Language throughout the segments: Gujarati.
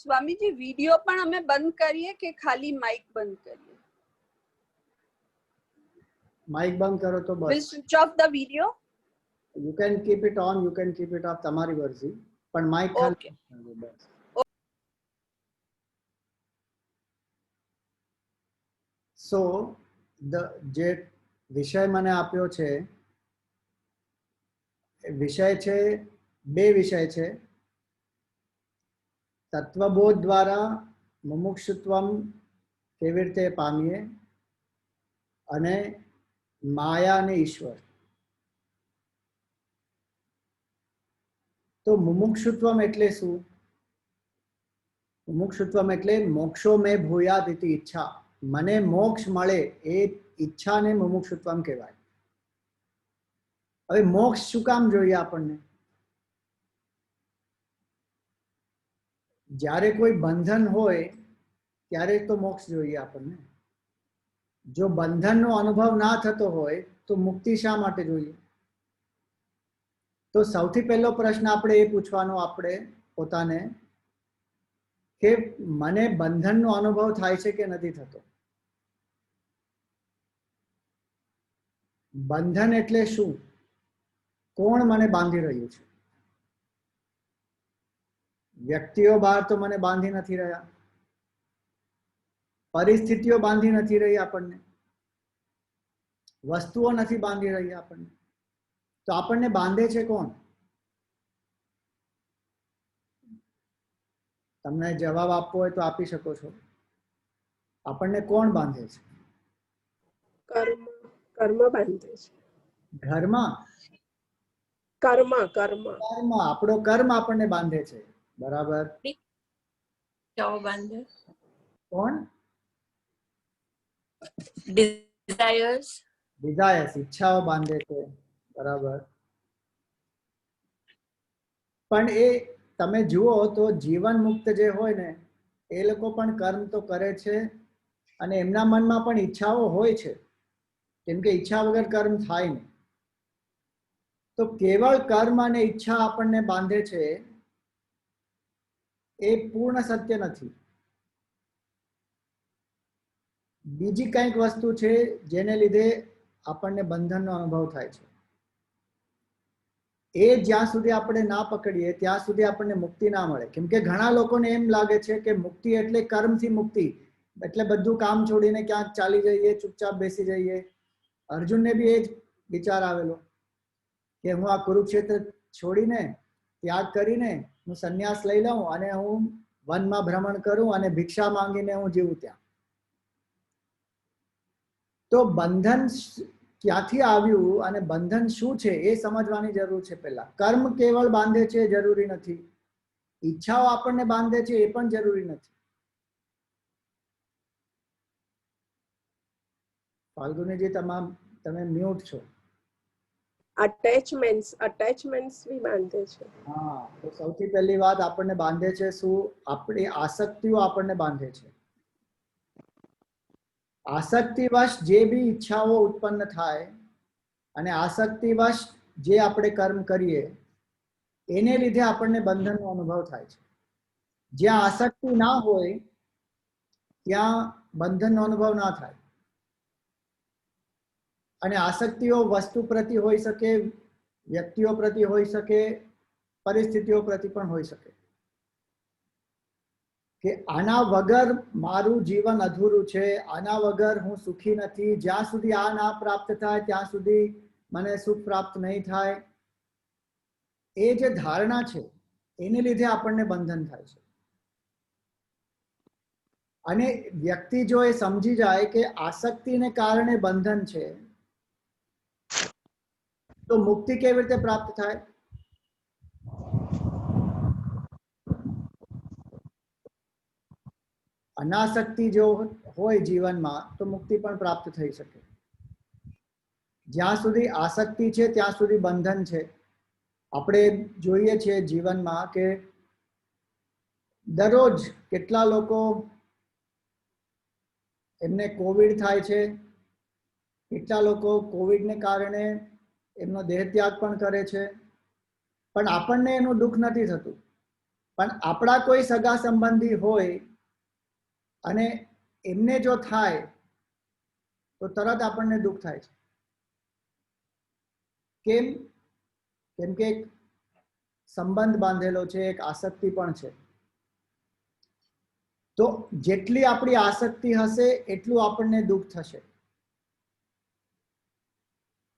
સ્વામીજી વિડિયો પણ અમે બંધ કરીએ કે ખાલી માઇક બંધ કરીએ? માઇક બંધ કરો તો We'll bus. switch off the video. You can keep it on, you can keep it off, તમારી મરજી, પણ માઇક ખાલી Okay. બસ. સો જે વિષય મને આપ્યો છે, વિષય છે, બે વિષય છે. તત્વબોધ દ્વારા મુમુક્ષુત્વમ કેવી રીતે પામીએ અને માયા અને ઈશ્વર. તો મુમુક્ષુત્વમ એટલે શું? મુમુક્ષુત્વમ એટલે મોક્ષો મે ભૂયાદ ઇતિ ઈચ્છા, મને મોક્ષ મળે એ ઈચ્છાને મુમુક્ષુત્વમ કહેવાય. હવે મોક્ષ શું કામ જોઈએ આપણને? જ્યારે કોઈ બંધન હોય ત્યારે તો મોક્ષ જોઈએ આપણને. જો બંધનનો અનુભવ ના થતો હોય તો મુક્તિ શા માટે જોઈએ? તો સૌથી પહેલો પ્રશ્ન આપણે એ પૂછવાનો આપણે પોતાને કે મને બંધનનો અનુભવ થાય છે કે નથી થતો? બંધન એટલે શું? કોણ મને બાંધી રહ્યું છે? વ્યક્તિઓ બહાર તો મને બાંધી નથી રહ્યા, પરિસ્થિતિઓ બાંધી નથી રહી આપણને, વસ્તુઓ નથી બાંધી રહી આપણને. તો આપણને બાંધે છે કોણ? તમને જવાબ આપવો હોય તો આપી શકો છો. આપણને કોણ બાંધે છે? કર્મ. કર્મ બાંધે છે. ઘરમાં કર્મ. કર્મ. કર્મ, આપણો કર્મ આપણને બાંધે છે. બરાબર. બાંધે. કોણ? ડિઝાયર્સ. ડિઝાયર્સ, ઈચ્છાઓ બાંધે છે. બરાબર. પણ એ તમે જુઓ તો જીવન મુક્ત જે હોય ને એ લોકો પણ કર્મ તો કરે છે અને એમના મનમાં પણ ઈચ્છાઓ હોય છે, કેમ કે ઈચ્છા વગર કર્મ થાય નહીં. તો કેવળ કર્મ અને ઈચ્છા આપણને બાંધે છે એ પૂર્ણ સત્ય નથી. બીજી કંઈક વસ્તુ છે જેને લીધે આપણને બંધનનો અનુભવ થાય છે. એ જ્યાં સુધી આપણે ના પકડીએ ત્યાં સુધી આપણને મુક્તિ ના મળે. કેમ કે ઘણા લોકોને એમ લાગે છે કે મુક્તિ એટલે કર્મથી મુક્તિ, એટલે બધું કામ છોડીને ક્યાંક ચાલી જઈએ, ચૂપચાપ બેસી જઈએ. અર્જુનને બી એ જ વિચાર આવેલો કે હું આ કુરુક્ષેત્ર છોડીને, ત્યાગ કરીને હું સંન્યાસ લઈ લઉં અને હું વનમાં ભ્રમણ કરું અને ભિક્ષા માંગીને હું જીવું ત્યાં. તો બંધન ક્યાંથી આવ્યું અને બંધન શું છે એ સમજવાની જરૂર છે. પહેલા કર્મ કેવળ બાંધે છે જરૂરી નથી, ઈચ્છાઓ આપણને બાંધે છે એ પણ જરૂરી નથી. ફાલ્ગુનીજી તમે મ્યુટ છો. અટેચમેન્ટ્સ બી બાંધે છે. હા, તો સૌથી પહેલી વાત આપણને બાંધે છે શું? આપણી આસક્તિઓ આપણને બાંધે છે. આસક્તિવશ જે બી ઈચ્છાઓ ઉત્પન્ન થાય અને આસક્તિવશ જે આપણે કર્મ કરીએ એને લીધે આપણને બંધનનો અનુભવ થાય છે. જ્યાં આસક્તિ ના હોય ત્યાં બંધનનો અનુભવ ના થાય. અને આસક્તિઓ વસ્તુ પ્રતિ હોઈ શકે, વ્યક્તિઓ પ્રતિ હોઈ શકે, પરિસ્થિતિઓ પ્રતિ પણ હોઈ શકે. કે આના વગર મારું જીવન અધૂરું છે, આના વગર હું સુખી નથી, જ્યાં સુધી આ ના પ્રાપ્ત થાય ત્યાં સુધી મને સુખ પ્રાપ્ત નહીં થાય. એ જે ધારણા છે એને લીધે આપણને બંધન થાય છે. અને વ્યક્તિ જો એ સમજી જાય કે આસક્તિને કારણે બંધન છે તો મુક્તિ કેવી રીતે પ્રાપ્ત થાય? અનાસક્તિ જો હોય જીવનમાં તો મુક્તિ પણ પ્રાપ્ત થઈ શકે. જ્યાં સુધી આસક્તિ છે ત્યાં સુધી બંધન છે. આપણે જોઈએ છીએ જીવનમાં કે દરરોજ કેટલા લોકો એમને કોવિડ થાય છે, કેટલા લોકો કોવિડને કારણે એમનો દેહ ત્યાગ પણ કરે છે, પણ આપણને એનું દુઃખ નથી થતું. પણ આપણા કોઈ સગા સંબંધી હોય અને એમને જો થાય તો તરત આપણને દુઃખ થાય છે. કેમ? કેમ કે એક સંબંધ બાંધેલો છે, એક આસક્તિ પણ છે. તો જેટલી આપણી આસક્તિ હશે એટલું આપણને દુઃખ થશે.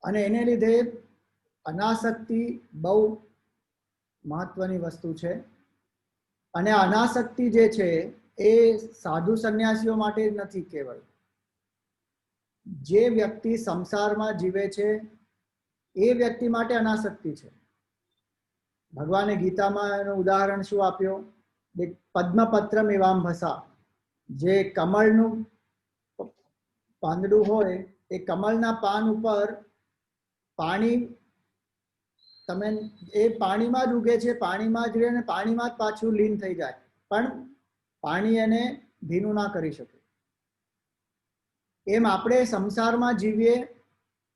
અને એને લીધે અનાસક્તિ બહુ મહત્વની વસ્તુ છે. અને અનાસક્તિ જે છે એ સાધુ સંન્યાસીઓ માટે જ નથી. કેવળ જે વ્યક્તિ સંસારમાં જીવે છે એ વ્યક્તિ માટે અનાસક્તિ છે. ભગવાને ગીતામાં એનું ઉદાહરણ શું આપ્યું? પદ્મપત્રમ એવાંભસા, જે કમળનું પાંદડું હોય એ કમળના પાન ઉપર પાણી, તમે એ પાણીમાં જ ઉગે છે, પાણીમાં જ રહે અને પાણીમાં જ પાછું લીન થઈ જાય, પણ પાણી એને ભીનું ના કરી શકે. એમ આપણે સંસારમાં જીવીએ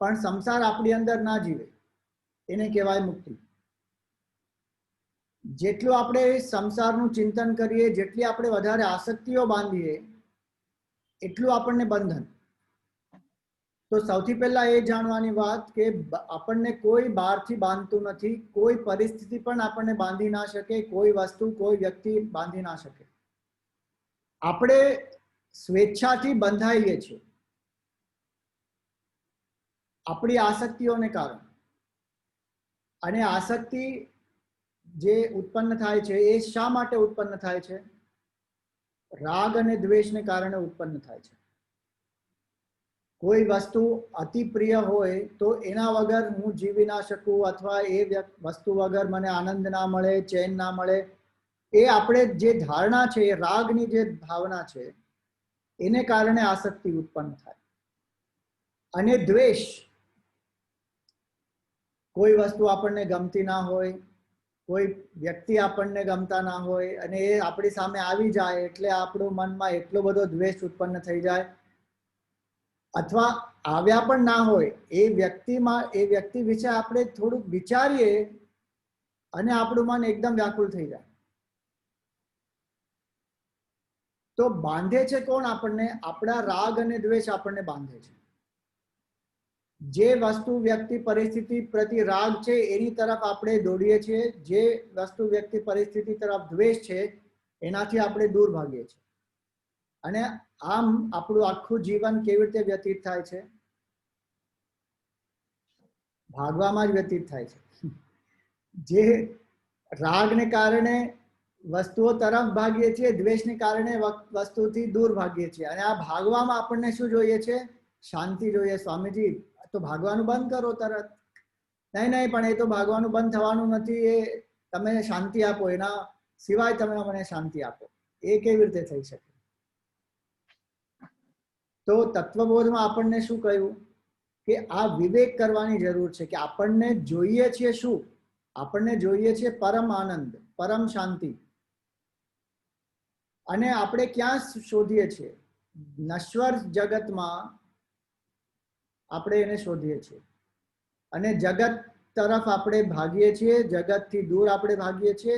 પણ સંસાર આપણી અંદર ના જીવે, એને કહેવાય મુક્તિ. જેટલું આપણે સંસારનું ચિંતન કરીએ, જેટલી આપણે વધારે આસક્તિઓ બાંધીએ એટલું આપણને બંધન. તો સૌથી પહેલા એ જાણવાની વાત કે આપણને કોઈ બહારથી બાંધતું નથી, કોઈ પરિસ્થિતિ પણ આપણને બાંધી ના શકે, કોઈ વસ્તુ, કોઈ વ્યક્તિ બાંધી ના શકે. આપણે સ્વેચ્છાથી બંધાઈએ છીએ આપણી આસક્તિઓને કારણે. અને આસક્તિ જે ઉત્પન્ન થાય છે એ શા માટે ઉત્પન્ન થાય છે? રાગ અને દ્વેષને કારણે ઉત્પન્ન થાય છે. કોઈ વસ્તુ અતિ પ્રિય હોય તો એના વગર હું જીવી ના શકું, અથવા એ વસ્તુ વગર મને આનંદ ના મળે, ચેન ના મળે. એ આપણે જે ધારણા છે, એ રાગની જે ભાવના છે, એને કારણે આસક્તિ ઉત્પન્ન થાય. અને દ્વેષ, કોઈ વસ્તુ આપણને ગમતી ના હોય, કોઈ વ્યક્તિ આપણને ગમતા ના હોય અને એ આપણી સામે આવી જાય એટલે આપણું મનમાં એટલો બધો દ્વેષ ઉત્પન્ન થઈ જાય. અથવા આવ્યા પણ ના હોય, એ વ્યક્તિ વિશે આપણે થોડુંક વિચારીએ અને આપણું મન એકદમ વ્યાકુળ થઈ જાય. તો બાંધે છે કોણ આપણને? આપણા રાગ અને દ્વેષ આપણને બાંધે છે. જે વસ્તુ, વ્યક્તિ, પરિસ્થિતિ પ્રતિ રાગ છે એની તરફ આપણે દોડીએ છીએ, જે વસ્તુ, વ્યક્તિ, પરિસ્થિતિ તરફ દ્વેષ છે એનાથી આપણે દૂર ભાગીએ છીએ. અને આમ આપણું આખું જીવન કેવી રીતે વ્યતીત થાય છે? ભાગવામાં જ વ્યતીત થાય છે. જે રાગને કારણે વસ્તુઓ તરફ ભાગીએ છીએ, દ્વેષને કારણે વસ્તુથી દૂર ભાગીએ છીએ. અને આ ભાગવામાં આપણને શું જોઈએ છે? શાંતિ જોઈએ. સ્વામીજી, તો ભાગવાનું બંધ કરો તરત. નહીં, પણ એ તો ભાગવાનું બંધ થવાનું નથી, એ તમે શાંતિ આપો, એના સિવાય તમે મને શાંતિ આપો. એ કેવી રીતે થઈ શકે? તો તત્વબોધમાં આપણને શું કહ્યું કે આ વિવેક કરવાની જરૂર છે કે આપણને જોઈએ છે શું? આપણને જોઈએ છે પરમ આનંદ, પરમ શાંતિ. અને આપણે ક્યાં શોધીએ છીએ? નશ્વર જગતમાં આપણે એને શોધીએ છીએ અને જગત તરફ આપણે ભાગીએ છીએ, જગતથી દૂર આપણે ભાગીએ છીએ.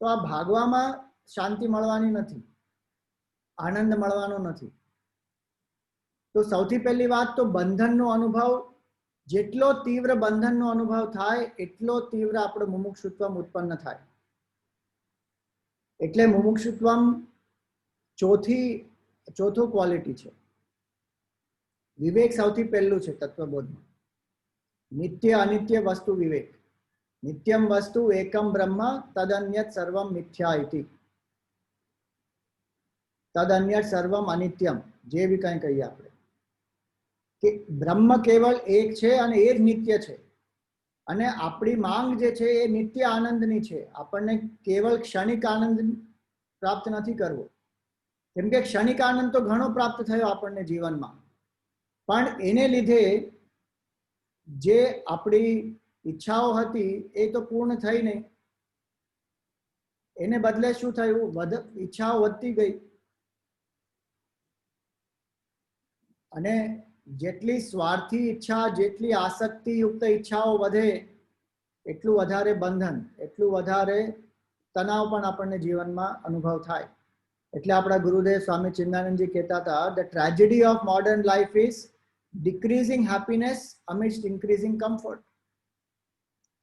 તો આ ભાગવામાં શાંતિ મળવાની નથી, આનંદ મળવાનો નથી. તો સૌથી પહેલી વાત તો બંધનનો અનુભવ, જેટલો તીવ્ર બંધનનો અનુભવ થાય એટલો તીવ્ર આપણો મુમુક્ષુત્વમ ઉત્પન્ન થાય. એટલે મુમુક્ષુત્વમ ચોથું ક્વોલિટી છે. વિવેક સૌથી પહેલું છે તત્વબોધમાં. નિત્ય અનિત્ય વસ્તુ વિવેક. નિત્યમ વસ્તુ એકમ બ્રહ્મ તદન્યત સર્વમ મિથ્યા ઇતિ. તદન્યત સર્વમ અનિત્યમ, જે બી કંઈ કહીએ આપણે કે બ્રહ્મ કેવળ એક છે અને એ જ નિત્ય છે. અને આપણી માંગ જે છે એ નિત્ય આનંદની છે. આપણને કેવળ ક્ષણિક આનંદ પ્રાપ્ત નથી કરવો. કેમ કે ક્ષણિક આનંદ તો ઘણો પ્રાપ્ત થયો આપણને જીવનમાં, પણ એને લીધે જે આપણી ઈચ્છાઓ હતી એ તો પૂર્ણ થઈ નહીં. એને બદલે શું થયું? ઈચ્છાઓ વધતી ગઈ. અને જેટલી સ્વાર્થી ઈચ્છા, જેટલી આસક્તિયુક્ત ઈચ્છાઓ વધે એટલું વધારે બંધન, એટલું વધારે તણાવ પણ આપણને જીવનમાં અનુભવ થાય. એટલે આપણા ગુરુદેવ સ્વામી ચિન્મયાનંદજી કહેતા હતા, the tragedy of modern life is decreasing happiness amidst increasing comfort.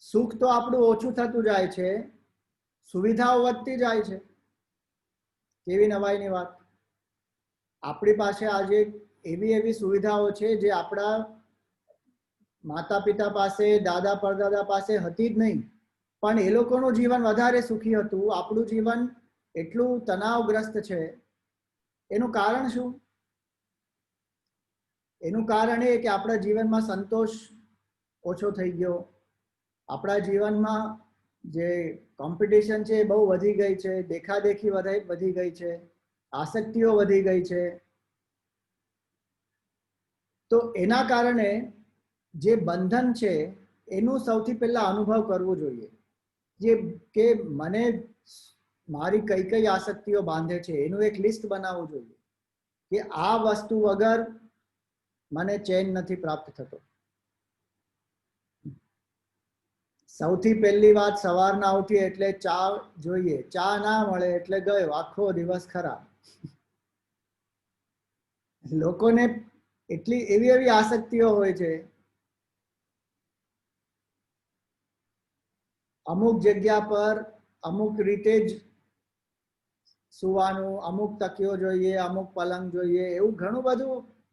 સુખ તો આપણું ઓછું થતું જાય છે, સુવિધાઓ વધતી જાય છે. કેવી નવાઈની વાત. આપણી પાસે આજે એવી સુવિધાઓ છે જે આપણા માતા પિતા પાસે, દાદા પરદાદા પાસે હતી જ નહીં, પણ એ લોકોનું જીવન વધારે સુખી હતું. આપણું જીવન એટલું તણાવગ્રસ્ત છે. એનું કારણ શું? એનું કારણ એ કે આપણા જીવનમાં સંતોષ ઓછો થઈ ગયો. આપણા જીવનમાં જે કોમ્પિટિશન છે એ બહુ વધી ગઈ છે, દેખાદેખી વધી ગઈ છે, આસક્તિઓ વધી ગઈ છે. તો એના કારણે જે બંધન છે એનું સૌથી પહેલા અનુભવ કરવો જોઈએ. જે કે મને મારી કઈ કઈ આસક્તિઓ બાંધે છે એનું એક લિસ્ટ બનાવવું જોઈએ કે આ વસ્તુ વગર મને ચેન નથી પ્રાપ્ત થતો. સૌથી પહેલી વાત, સવારના ઉઠીએ એટલે ચા જોઈએ. ચા ના મળે એટલે ગયો આખો દિવસ ખરાબ. લોકોને એટલી એવી આસક્તિઓ હોય છે. અમુક જગ્યા પર અમુક રીતે જ સુવાનું, અમુક તકીઓ જોઈએ, અમુક પલંગ જોઈએ, એવું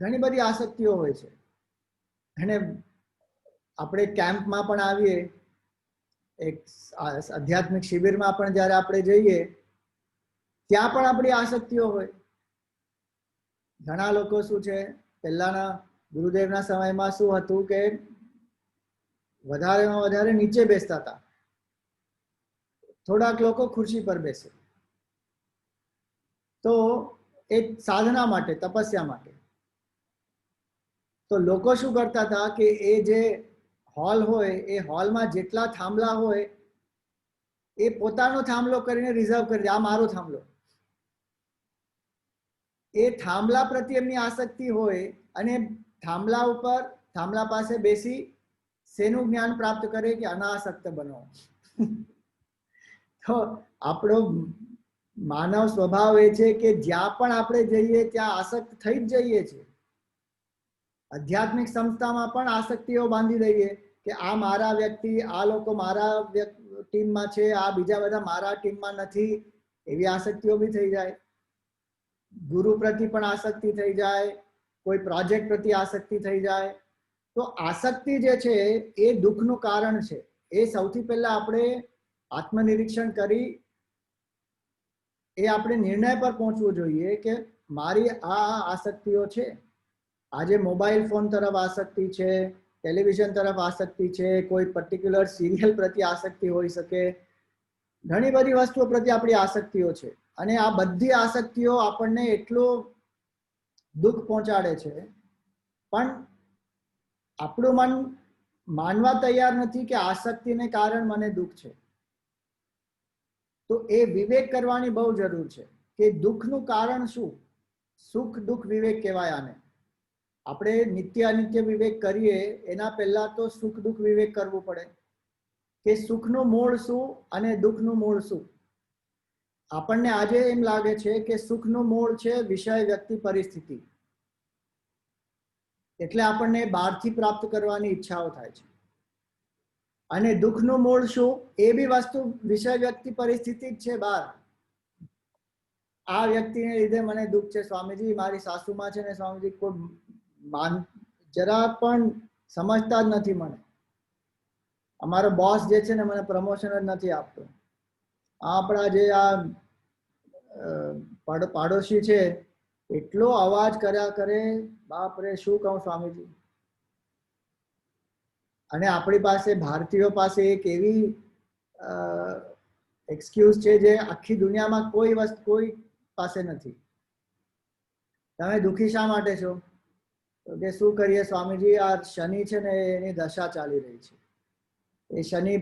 ઘણી બધી આસક્તિઓ હોય છે. અને આપણે કેમ્પમાં પણ આવીએ, એક આધ્યાત્મિક શિબિરમાં પણ જ્યારે આપણે જઈએ ત્યાં પણ આપણી આસક્તિઓ હોય. ઘણા લોકો શું છે, પહેલાના ગુરુદેવના સમયમાં શું હતું કે વધારેમાં વધારે નીચે બેસતા હતા, થોડાક લોકો ખુરશી પર બેસે. તો એ સાધના માટે, તપસ્યા માટે. તો લોકો શું કરતા હતા કે એ જે હોલ હોય એ હોલમાં જેટલા થાંભલા હોય એ પોતાનો થાંભલો કરીને રિઝર્વ કરી દે, આ મારો થાંભલો. એ થાંભલા પ્રત્યે એમની આસક્તિ હોય અને થાંભલા પાસે બેસી શેનું જ્ઞાન પ્રાપ્ત કરે કે અનાસક્ત બનો. તો આપણો માનવ સ્વભાવ એ છે કે જ્યાં પણ આપણે જઈએ ત્યાં આસક્ત થઈ જ જઈએ છીએ. આધ્યાત્મિક સંસ્થામાં પણ આસક્તિઓ બાંધી દઈએ કે આ મારા વ્યક્તિ, આ લોકો મારા ટીમમાં છે, આ બીજા બધા મારા ટીમમાં નથી. એવી આસક્તિઓ બી થઈ જાય. ગુરુ પ્રત્યે પણ આસક્તિ થઈ જાય, કોઈ પ્રોજેક્ટ પ્રત્યે આસક્તિ થઈ જાય. તો આસક્તિ જે છે એ દુઃખનું કારણ છે. એ સૌથી પહેલા આપણે આત્મનિરીક્ષણ કરી એ આપણે નિર્ણય પર પહોંચવું જોઈએ કે મારી આ આસક્તિઓ છે. આજે મોબાઈલ ફોન તરફ આસક્તિ છે, ટેલિવિઝન તરફ આસક્તિ છે, કોઈ પર્ટિક્યુલર સિરિયલ પ્રત્યે આસક્તિ હોઈ શકે, ઘણી બધી વસ્તુઓ પ્રત્યે આપણી આસક્તિઓ છે. અને આ બધી આસક્તિઓ આપણને એટલું દુઃખ પહોંચાડે છે, પણ આપણું મન માનવા તૈયાર નથી કે આસક્તિને કારણે મને દુઃખ છે. તો એ વિવેક કરવાની બહુ જરૂર છે કે દુઃખનું કારણ શું. સુખ દુઃખ વિવેક કહેવાય આને. આપણે નિત્ય અનિત્ય વિવેક કરીએ એના પહેલા તો સુખ દુઃખ વિવેક કરવું પડે કે સુખનું મૂળ શું અને દુઃખનું મૂળ શું. આપણને આજે એમ લાગે છે કે સુખનું મૂળ છે વિષય, વ્યક્તિ, પરિસ્થિતિ, એટલે આપણને બહારથી પ્રાપ્ત કરવાની ઈચ્છાઓ થાય છે. અને દુઃખનું મૂળ શું? એ બી વસ્તુ વિષય, વ્યક્તિ, પરિસ્થિતિ જ છે બહાર. આ વ્યક્તિને લીધે મને દુઃખ છે સ્વામીજી, મારી સાસુમાં છે ને સ્વામીજી, કોઈ જરા પણ સમજતા જ નથી મને. અમારો બોસ જે છે ને મને પ્રમોશન જ નથી આપતો. આપણા જે આ પાડોશી છે એટલો અવાજ કર્યા કરે, બાપ રે, શું કહું સ્વામીજી. અને આપણી પાસે, ભારતીયો પાસે એક એવી એક્સક્યુઝ છે જે આખી દુનિયામાં કોઈ પાસે નથી. તમે દુઃખી શા માટે છો? તો કે શું કરીએ સ્વામીજી, આ શનિ છે ને એની દશા ચાલી રહી છે. એ શનિ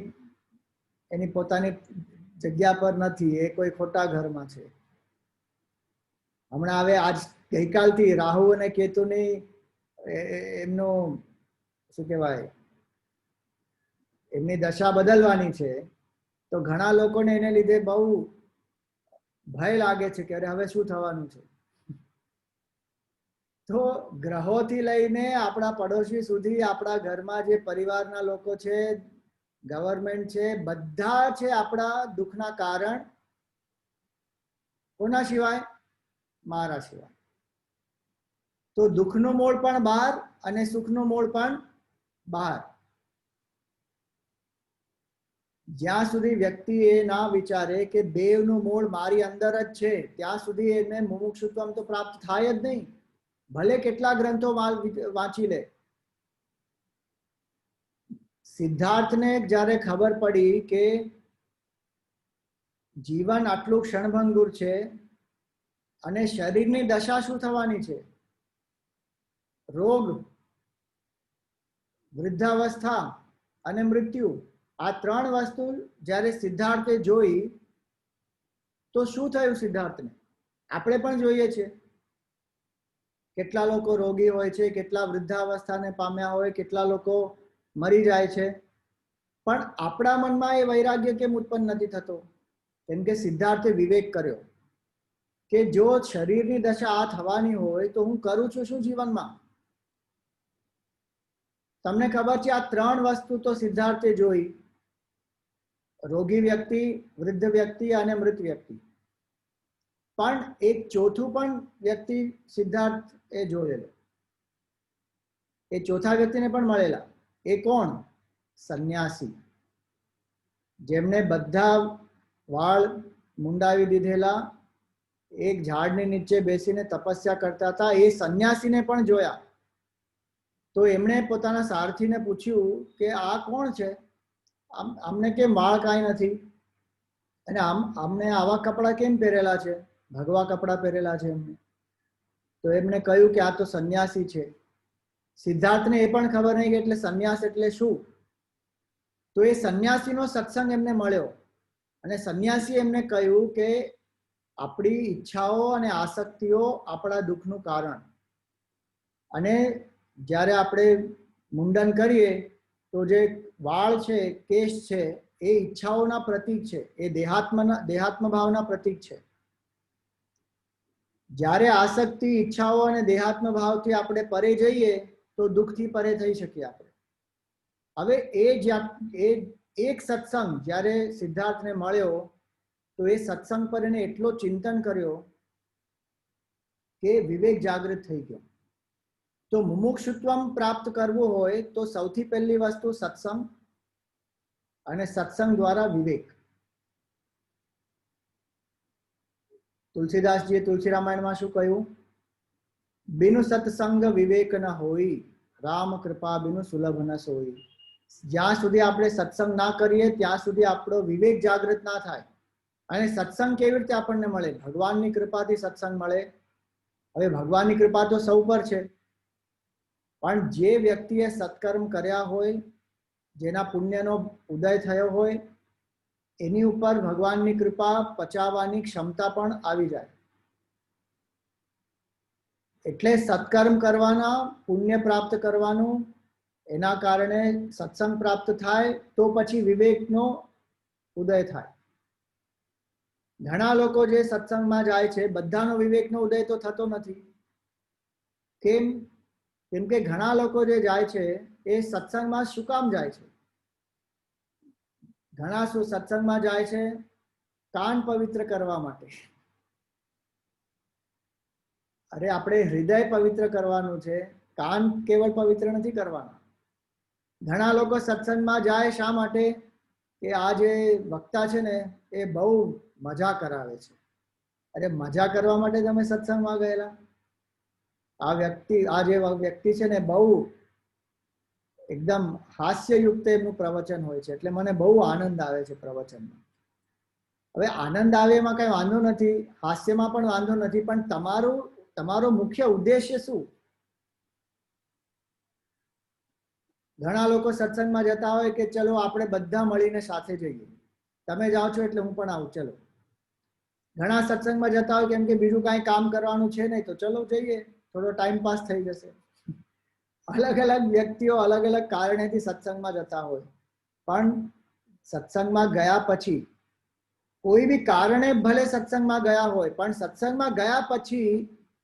એની પોતાની જગ્યા પર નથી, એ કોઈ ખોટા ઘરમાં છે. હમણાં હવે ગઈકાલથી રાહુ અને કેતુની એમનું શું કહેવાય, એમની દશા બદલવાની છે. તો ઘણા લોકોને એને લીધે બહુ ભય લાગે છે કે અરે હવે શું થવાનું છે. તો ગ્રહોથી લઈને આપણા પડોશી સુધી, આપણા ઘરમાં જે પરિવારના લોકો છે, ગવર્મેન્ટ છે, બધા છે આપણા દુઃખના કારણ. કોના સિવાય? મારા સિવાય. તો દુઃખનું મૂળ પણ બહાર અને સુખનું મૂળ પણ બહાર. જ્યાં સુધી વ્યક્તિ એ ના વિચારે કે દેવનું મૂળ મારી અંદર જ છે, ત્યાં સુધી એને મુમુક્ષુત્વ તો પ્રાપ્ત થાય જ નહીં, ભલે કેટલા ગ્રંથો વાંચી લે. સિદ્ધાર્થને જ્યારે ખબર પડી કે જીવન આટલું ક્ષણભંગુર છે અને શરીરની દશા શું થવાની છે, રોગ, વૃદ્ધાવસ્થા અને મૃત્યુ, આ ત્રણ વસ્તુ જ્યારે સિદ્ધાર્થે જોઈ તો શું થયું સિદ્ધાર્થને? આપણે પણ જોઈએ છે કેટલા લોકો રોગી હોય છે, કેટલા વૃદ્ધાવસ્થાને પામ્યા હોય, કેટલા લોકો મરી જાય છે, પણ આપણા મનમાં એ વૈરાગ્ય કેમ ઉત્પન્ન નથી થતો? કેમ કે સિદ્ધાર્થે વિવેક કર્યો કે જો શરીરની દશા આ થવાની હોય તો હું કરું છું શું જીવનમાં? તમને ખબર છે આ ત્રણ વસ્તુ તો સિદ્ધાર્થે જોઈ, રોગી વ્યક્તિ, વૃદ્ધ વ્યક્તિ અને મૃત વ્યક્તિ, પણ એક ચોથું પણ વ્યક્તિ સિદ્ધાર્થ એ જોયેલો, એ ચોથા વ્યક્તિને પણ મળેલા. એ કોણ? સંન્યાસી, જેમને બધા વાળ મુંડાવી દીધેલા, એક ઝાડની નીચે બેસીને તપસ્યા કરતા હતા. એ સંન્યાસીને પણ જોયા. તો એમણે પોતાના સારથીને પૂછ્યું કે આ કોણ છે? આમને કેમ વાળ કાંઈ નથી અને આમને આવા કપડાં કેમ પહેરેલા છે, ભગવા કપડાં પહેરેલા છે એમને? તો એમણે કહ્યું કે આ તો સંન્યાસી છે. સિદ્ધાર્થને એ પણ ખબર નહીં કે એટલે સંન્યાસ એટલે શું. તો એ સંન્યાસીનો સત્સંગ એમને મળ્યો અને સંન્યાસી એમને કહ્યું કે આપણી ઈચ્છાઓ અને આસક્તિઓ આપણા દુઃખનું કારણ, અને જ્યારે આપણે મુંડન કરીએ તો જે વાળ છે, કેશ છે, એ ઈચ્છાઓના પ્રતીક છે, એ દેહાત્મ ભાવના પ્રતીક છે. જ્યારે આસક્તિ, ઈચ્છાઓ અને દેહાત્મ ભાવથી આપણે પરે જઈએ તો દુઃખથી પરે થઈ શકીએ આપણે. હવે એ એક સત્સંગ જ્યારે સિદ્ધાર્થને મળ્યો તો એ સત્સંગ પર એને એટલો ચિંતન કર્યો કે વિવેક જાગૃત થઈ ગયો. તો મુમુક્ષુત્વમ પ્રાપ્ત કરવું હોય તો સૌથી પહેલી વસ્તુ સત્સંગ, અને સત્સંગ દ્વારા વિવેક. તુલસીદાસજીએ તુલસી રામાયણમાં શું કહ્યું? બિનુ સત્સંગ વિવેક ન હોઈ, રામ કૃપા બિનુ સુલભ ન સોઈ. જ્યાં સુધી આપણે સત્સંગ ના કરીએ ત્યાં સુધી આપણો વિવેક જાગૃત ના થાય. અને સત્સંગ કેવી રીતે આપણને મળે? ભગવાનની કૃપાથી સત્સંગ મળે. હવે ભગવાનની કૃપા તો સૌ પર છે, પણ જે વ્યક્તિએ સત્કર્મ કર્યા હોય, જેના પુણ્યનો ઉદય થયો હોય, એની ઉપર ભગવાનની કૃપા પચાવવાની ક્ષમતા પણ આવી જાય. એટલે સત્કર્મ કરવાના, પુણ્ય પ્રાપ્ત કરવાનું, એના કારણે સત્સંગ પ્રાપ્ત થાય તો પછી વિવેકનો ઉદય થાય. ઘણા લોકો જે સત્સંગમાં જાય છે બધાનો વિવેકનો ઉદય તો થતો નથી. કેમ? કેમ કે ઘણા લોકો જે જાય છે એ સત્સંગમાં શું કામ જાય છે? ઘણા શું સત્સંગમાં જાય છે કાન પવિત્ર કરવા માટે. અરે આપણે હૃદય પવિત્ર કરવાનું છે, કાન કેવળ પવિત્ર નથી કરવાના. ઘણા લોકો સત્સંગમાં જાય શા માટે? કે આ જે વક્તા છે ને એ બહુ મજા કરાવે છે. અરે મજા કરવા માટે તમે સત્સંગમાં ગયેલા? આ જે વ્યક્તિ છે ને બહુ એકદમ હાસ્યયુક્ત એમનું પ્રવચન હોય છે, એટલે મને બહુ આનંદ આવે છે પ્રવચનમાં. હવે આનંદ આવે એમાં કઈ વાંધો નથી, હાસ્યમાં પણ વાંધો નથી, પણ તમારો મુખ્ય ઉદ્દેશ્ય શું? ઘણા લોકો સત્સંગમાં જતા હોય કે ચલો આપણે બધા મળીને સાથે જઈએ, તમે જાઓ છો એટલે હું પણ આવું, ચલો. ઘણા સત્સંગમાં જતા હોય કેમ કે બીજું કાંઈ કામ કરવાનું છે નહીં તો ચલો જઈએ, થોડો ટાઈમ પાસ થઈ જશે. અલગ અલગ વ્યક્તિઓ અલગ અલગ કારણેથી સત્સંગમાં જતા હોય, પણ સત્સંગમાં ગયા પછી કોઈ બી કારણે ભલે સત્સંગમાં ગયા હોય, પણ સત્સંગમાં ગયા પછી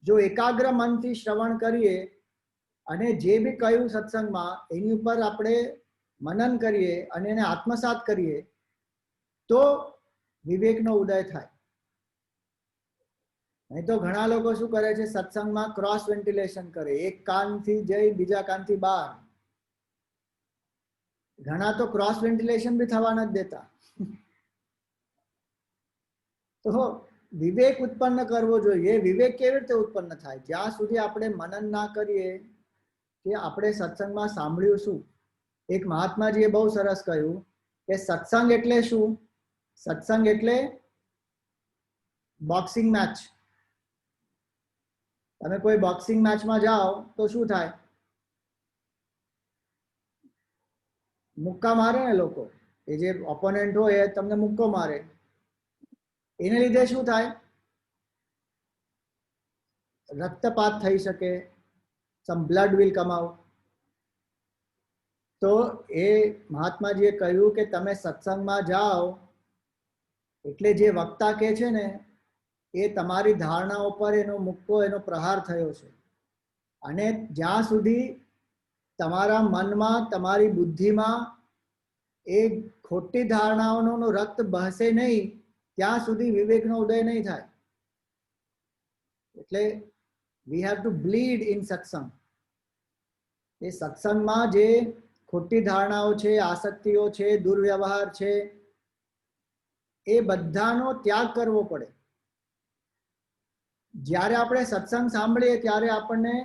જો એકાગ્ર મનથી શ્રવણ કરીએ અને જે બી કહ્યું સત્સંગમાં એની ઉપર આપણે મનન કરીએ અને એને આત્મસાત કરીએ તો વિવેકનો ઉદય થાય. નહીં તો ઘણા લોકો શું કરે છે, સત્સંગમાં ક્રોસ વેન્ટિલેશન કરે, એક કાનથી જઈ બીજા કાનથી બહાર. ઘણા તો ક્રોસ વેન્ટિલેશન બી થવા નથી દેતા. તો વિવેક ઉત્પન્ન કરવો જોઈએ. વિવેક કેવી રીતે ઉત્પન્ન થાય? જ્યાં સુધી આપણે મનન ના કરીએ કે આપણે સત્સંગમાં સાંભળ્યું શું. એક મહાત્માજીએ બહુ સરસ કહ્યું કે સત્સંગ એટલે શું? સત્સંગ એટલે બોક્સિંગ મેચ. તમે કોઈ બોક્સિંગ મેચમાં જાઓ તો શું થાય? મુક્કા મારે ને લોકો, એ જે ઓપોનેન્ટ હોય એ તમને મુક્કો મારે, એને લીધે શું થાય? રક્તપાત થઈ શકે, સમ બ્લડ વિલ કમ આઉટ. તો એ મહાત્માજીએ કહ્યું કે તમે સત્સંગમાં જાઓ એટલે જે વક્તા કહે છે ને એ તમારી ધારણાઓ પર એનો મુક્કો, એનો પ્રહાર થયો છે. અને જ્યાં સુધી તમારા મનમાં, તમારી બુદ્ધિમાં એ ખોટી ધારણાઓનો રક્ત બહશે નહીં ત્યાં સુધી વિવેકનો ઉદય નહીં થાય. એટલે we have to bleed in સત્સંગ. એ સત્સંગમાં જે ખોટી ધારણાઓ છે, આસક્તિઓ છે, દુર્વ્યવહાર છે, એ બધાનો ત્યાગ કરવો પડે. જ્યારે આપણે સત્સંગ સાંભળીએ ત્યારે આપણને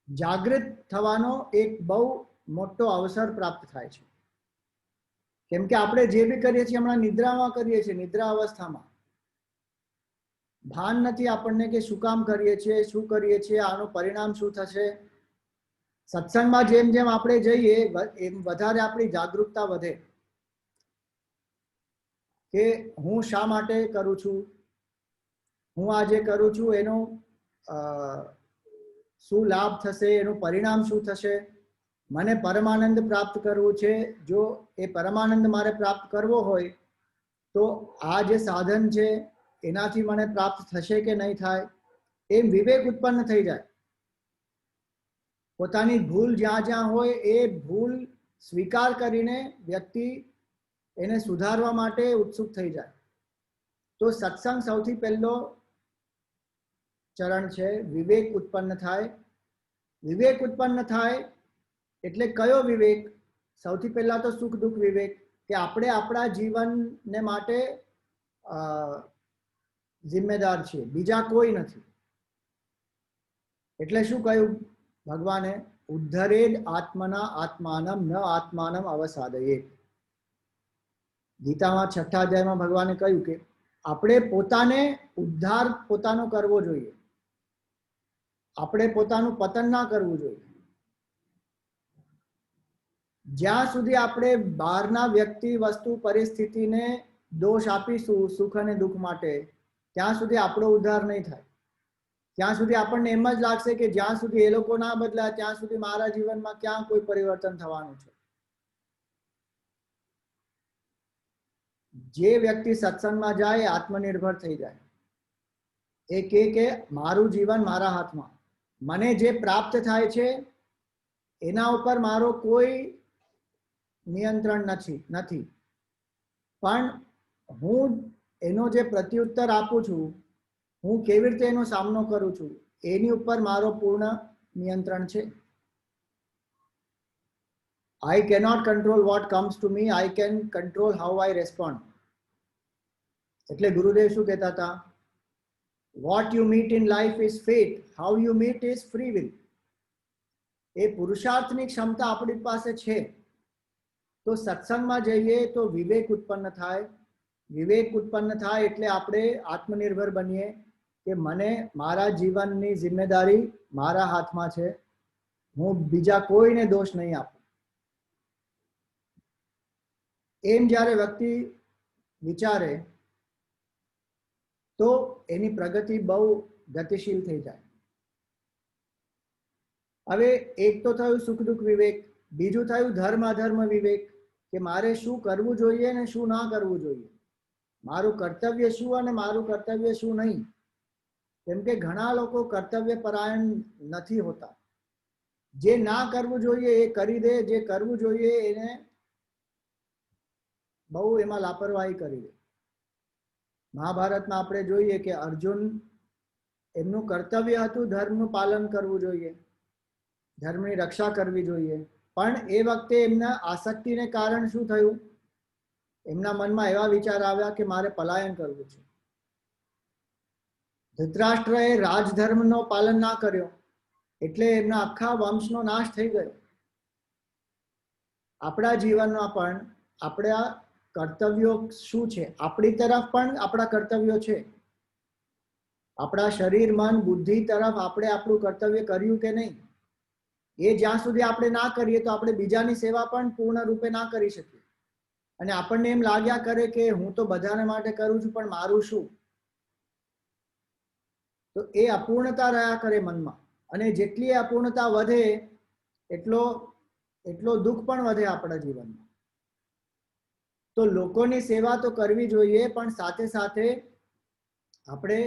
જાગૃત થવાનો એક બહુ મોટો અવસર પ્રાપ્ત થાય છે. કેમ કે આપણે જે બી કરીએ છીએ હમણાં નિદ્રામાં કરીએ છીએ, નિદ્રા અવસ્થામાં ભાન નથી આપણને કે શું કામ કરીએ છીએ, શું કરીએ છીએ, આનું પરિણામ શું થશે. સત્સંગમાં જેમ જેમ આપણે જઈએ એમ વધારે આપણી જાગૃતતા વધે કે હું શા માટે કરું છું, હું આ જે કરું છું એનો શું લાભ થશે, એનું પરિણામ શું થશે. મને પરમાનંદ પ્રાપ્ત કરવું છે. જો એ પરમાનંદ મારે પ્રાપ્ત કરવો હોય તો આ જે સાધન છે એનાથી મને પ્રાપ્ત થશે કે નહીં થાય. એમ વિવેક ઉત્પન્ન થઈ જાય. પોતાની ભૂલ જ્યાં જ્યાં હોય એ ભૂલ સ્વીકાર કરીને વ્યક્તિ એને સુધારવા માટે ઉત્સુક થઈ જાય. તો સત્સંગ સૌથી પહેલો ચરણ છે, વિવેક ઉત્પન્ન થાય. વિવેક ઉત્પન્ન થાય એટલે કયો વિવેક? સૌથી પહેલા તો સુખ દુઃખ વિવેક, કે આપણે આપણા જીવનને માટે જિમ્મેદાર છીએ, બીજા કોઈ નથી. એટલે શું કહ્યું ભગવાને? ઉદ્ધરેદ આત્મના આત્માનમ ન આત્માનમ અવસાદયે. ગીતામાં 6થા અધ્યાયમાં ભગવાને કહ્યું કે આપણે પોતાને ઉદ્ધાર પોતાનો કરવો જોઈએ, આપણે પોતાનું પતન ના કરવું જોઈએ. જ્યાં સુધી આપણે બહારના વ્યક્તિ, વસ્તુ, પરિસ્થિતિને દોષ આપીશું સુખ અને દુઃખ માટે, ત્યાં સુધી આપણો ઉદ્ધાર નહીં થાય. ત્યાં સુધી આપણને એમ જ લાગશે કે જ્યાં સુધી એ લોકો ના બદલાય ત્યાં સુધી મારા જીવનમાં ક્યાં કોઈ પરિવર્તન થવાનું છે. જે વ્યક્તિ સત્સંગમાં જાય આત્મનિર્ભર થઈ જાય. એ કે મારું જીવન મારા હાથમાં, મને જે પ્રાપ્ત થાય છે એના ઉપર મારો કોઈ નિયંત્રણ નથી, પણ હું એનો જે પ્રત્યુત્તર આપું છું, હું કેવી રીતે એનો સામનો કરું છું એની ઉપર મારો પૂર્ણ નિયંત્રણ છે. I cannot control what comes to me, I can control how I respond. એટલે ગુરુદેવ શું કહેતા હતા? What you meet in life is fate, how you meet is free will. એ પુરુષાર્થની ક્ષમતા આપણી પાસે છે. તો સત્સંગમાં જઈએ તો વિવેક ઉત્પન્ન થાય. વિવેક ઉત્પન્ન થાય એટલે આપણે આત્મનિર્ભર બનીએ કે મને મારા જીવનની જિમ્મેદારી મારા હાથમાં છે, હું બીજા કોઈને દોષ નહીં આપું. એમ જ્યારે વ્યક્તિ વિચારે તો એની પ્રગતિ બહુ ગતિશીલ થઈ જાય. હવે એક તો થયું સુખ દુઃખ વિવેક, બીજું થયું ધર્મ અધર્મ વિવેક. કે મારે શું કરવું જોઈએ ને શું ના કરવું જોઈએ, મારું કર્તવ્ય શું અને મારું કર્તવ્ય શું નહીં. કેમ કે ઘણા લોકો કર્તવ્ય પરાયણ નથી હોતા. જે ના કરવું જોઈએ એ કરી દે, જે કરવું જોઈએ એને બહુ એમાં લાપરવાહી કરી દે. મહાભારતમાં આપણે જોઈએ કે અર્જુન, એમનું કર્તવ્ય હતું ધર્મનું પાલન કરવું જોઈએ, ધર્મની રક્ષા કરવી જોઈએ, પણ એ વખતે એમના આસક્તિને કારણે શું થયું, એમના મનમાં એવા વિચાર આવ્યા કે મારે પલાયન કરવું છે. ધૃતરાષ્ટ્રએ રાજધર્મનો પાલન ના કર્યો એટલે એમના આખા વંશનો નાશ થઈ ગયો. આપણા જીવનમાં પણ આપણા કર્તવ્યો શું છે, આપણી તરફ પણ આપણા કર્તવ્યો છે. આપણા શરીર, મન, બુદ્ધિ તરફ આપણે આપણું કર્તવ્ય કર્યું કે નહીં, એ જ્યાં સુધી આપણે ના કરીએ તો આપણે બીજાની સેવા પણ પૂર્ણ રૂપે ના કરી શકીએ. અને આપણને એમ લાગ્યા કરે કે હું તો બધાને માટે કરું છું પણ મારું શું, તો એ અપૂર્ણતા રહ્યા કરે મનમાં. અને જેટલી અપૂર્ણતા વધે એટલો દુઃખ પણ વધે આપણા જીવનમાં. તો લોકોની સેવા તો કરવી જોઈએ, પણ સાથે સાથે આપણે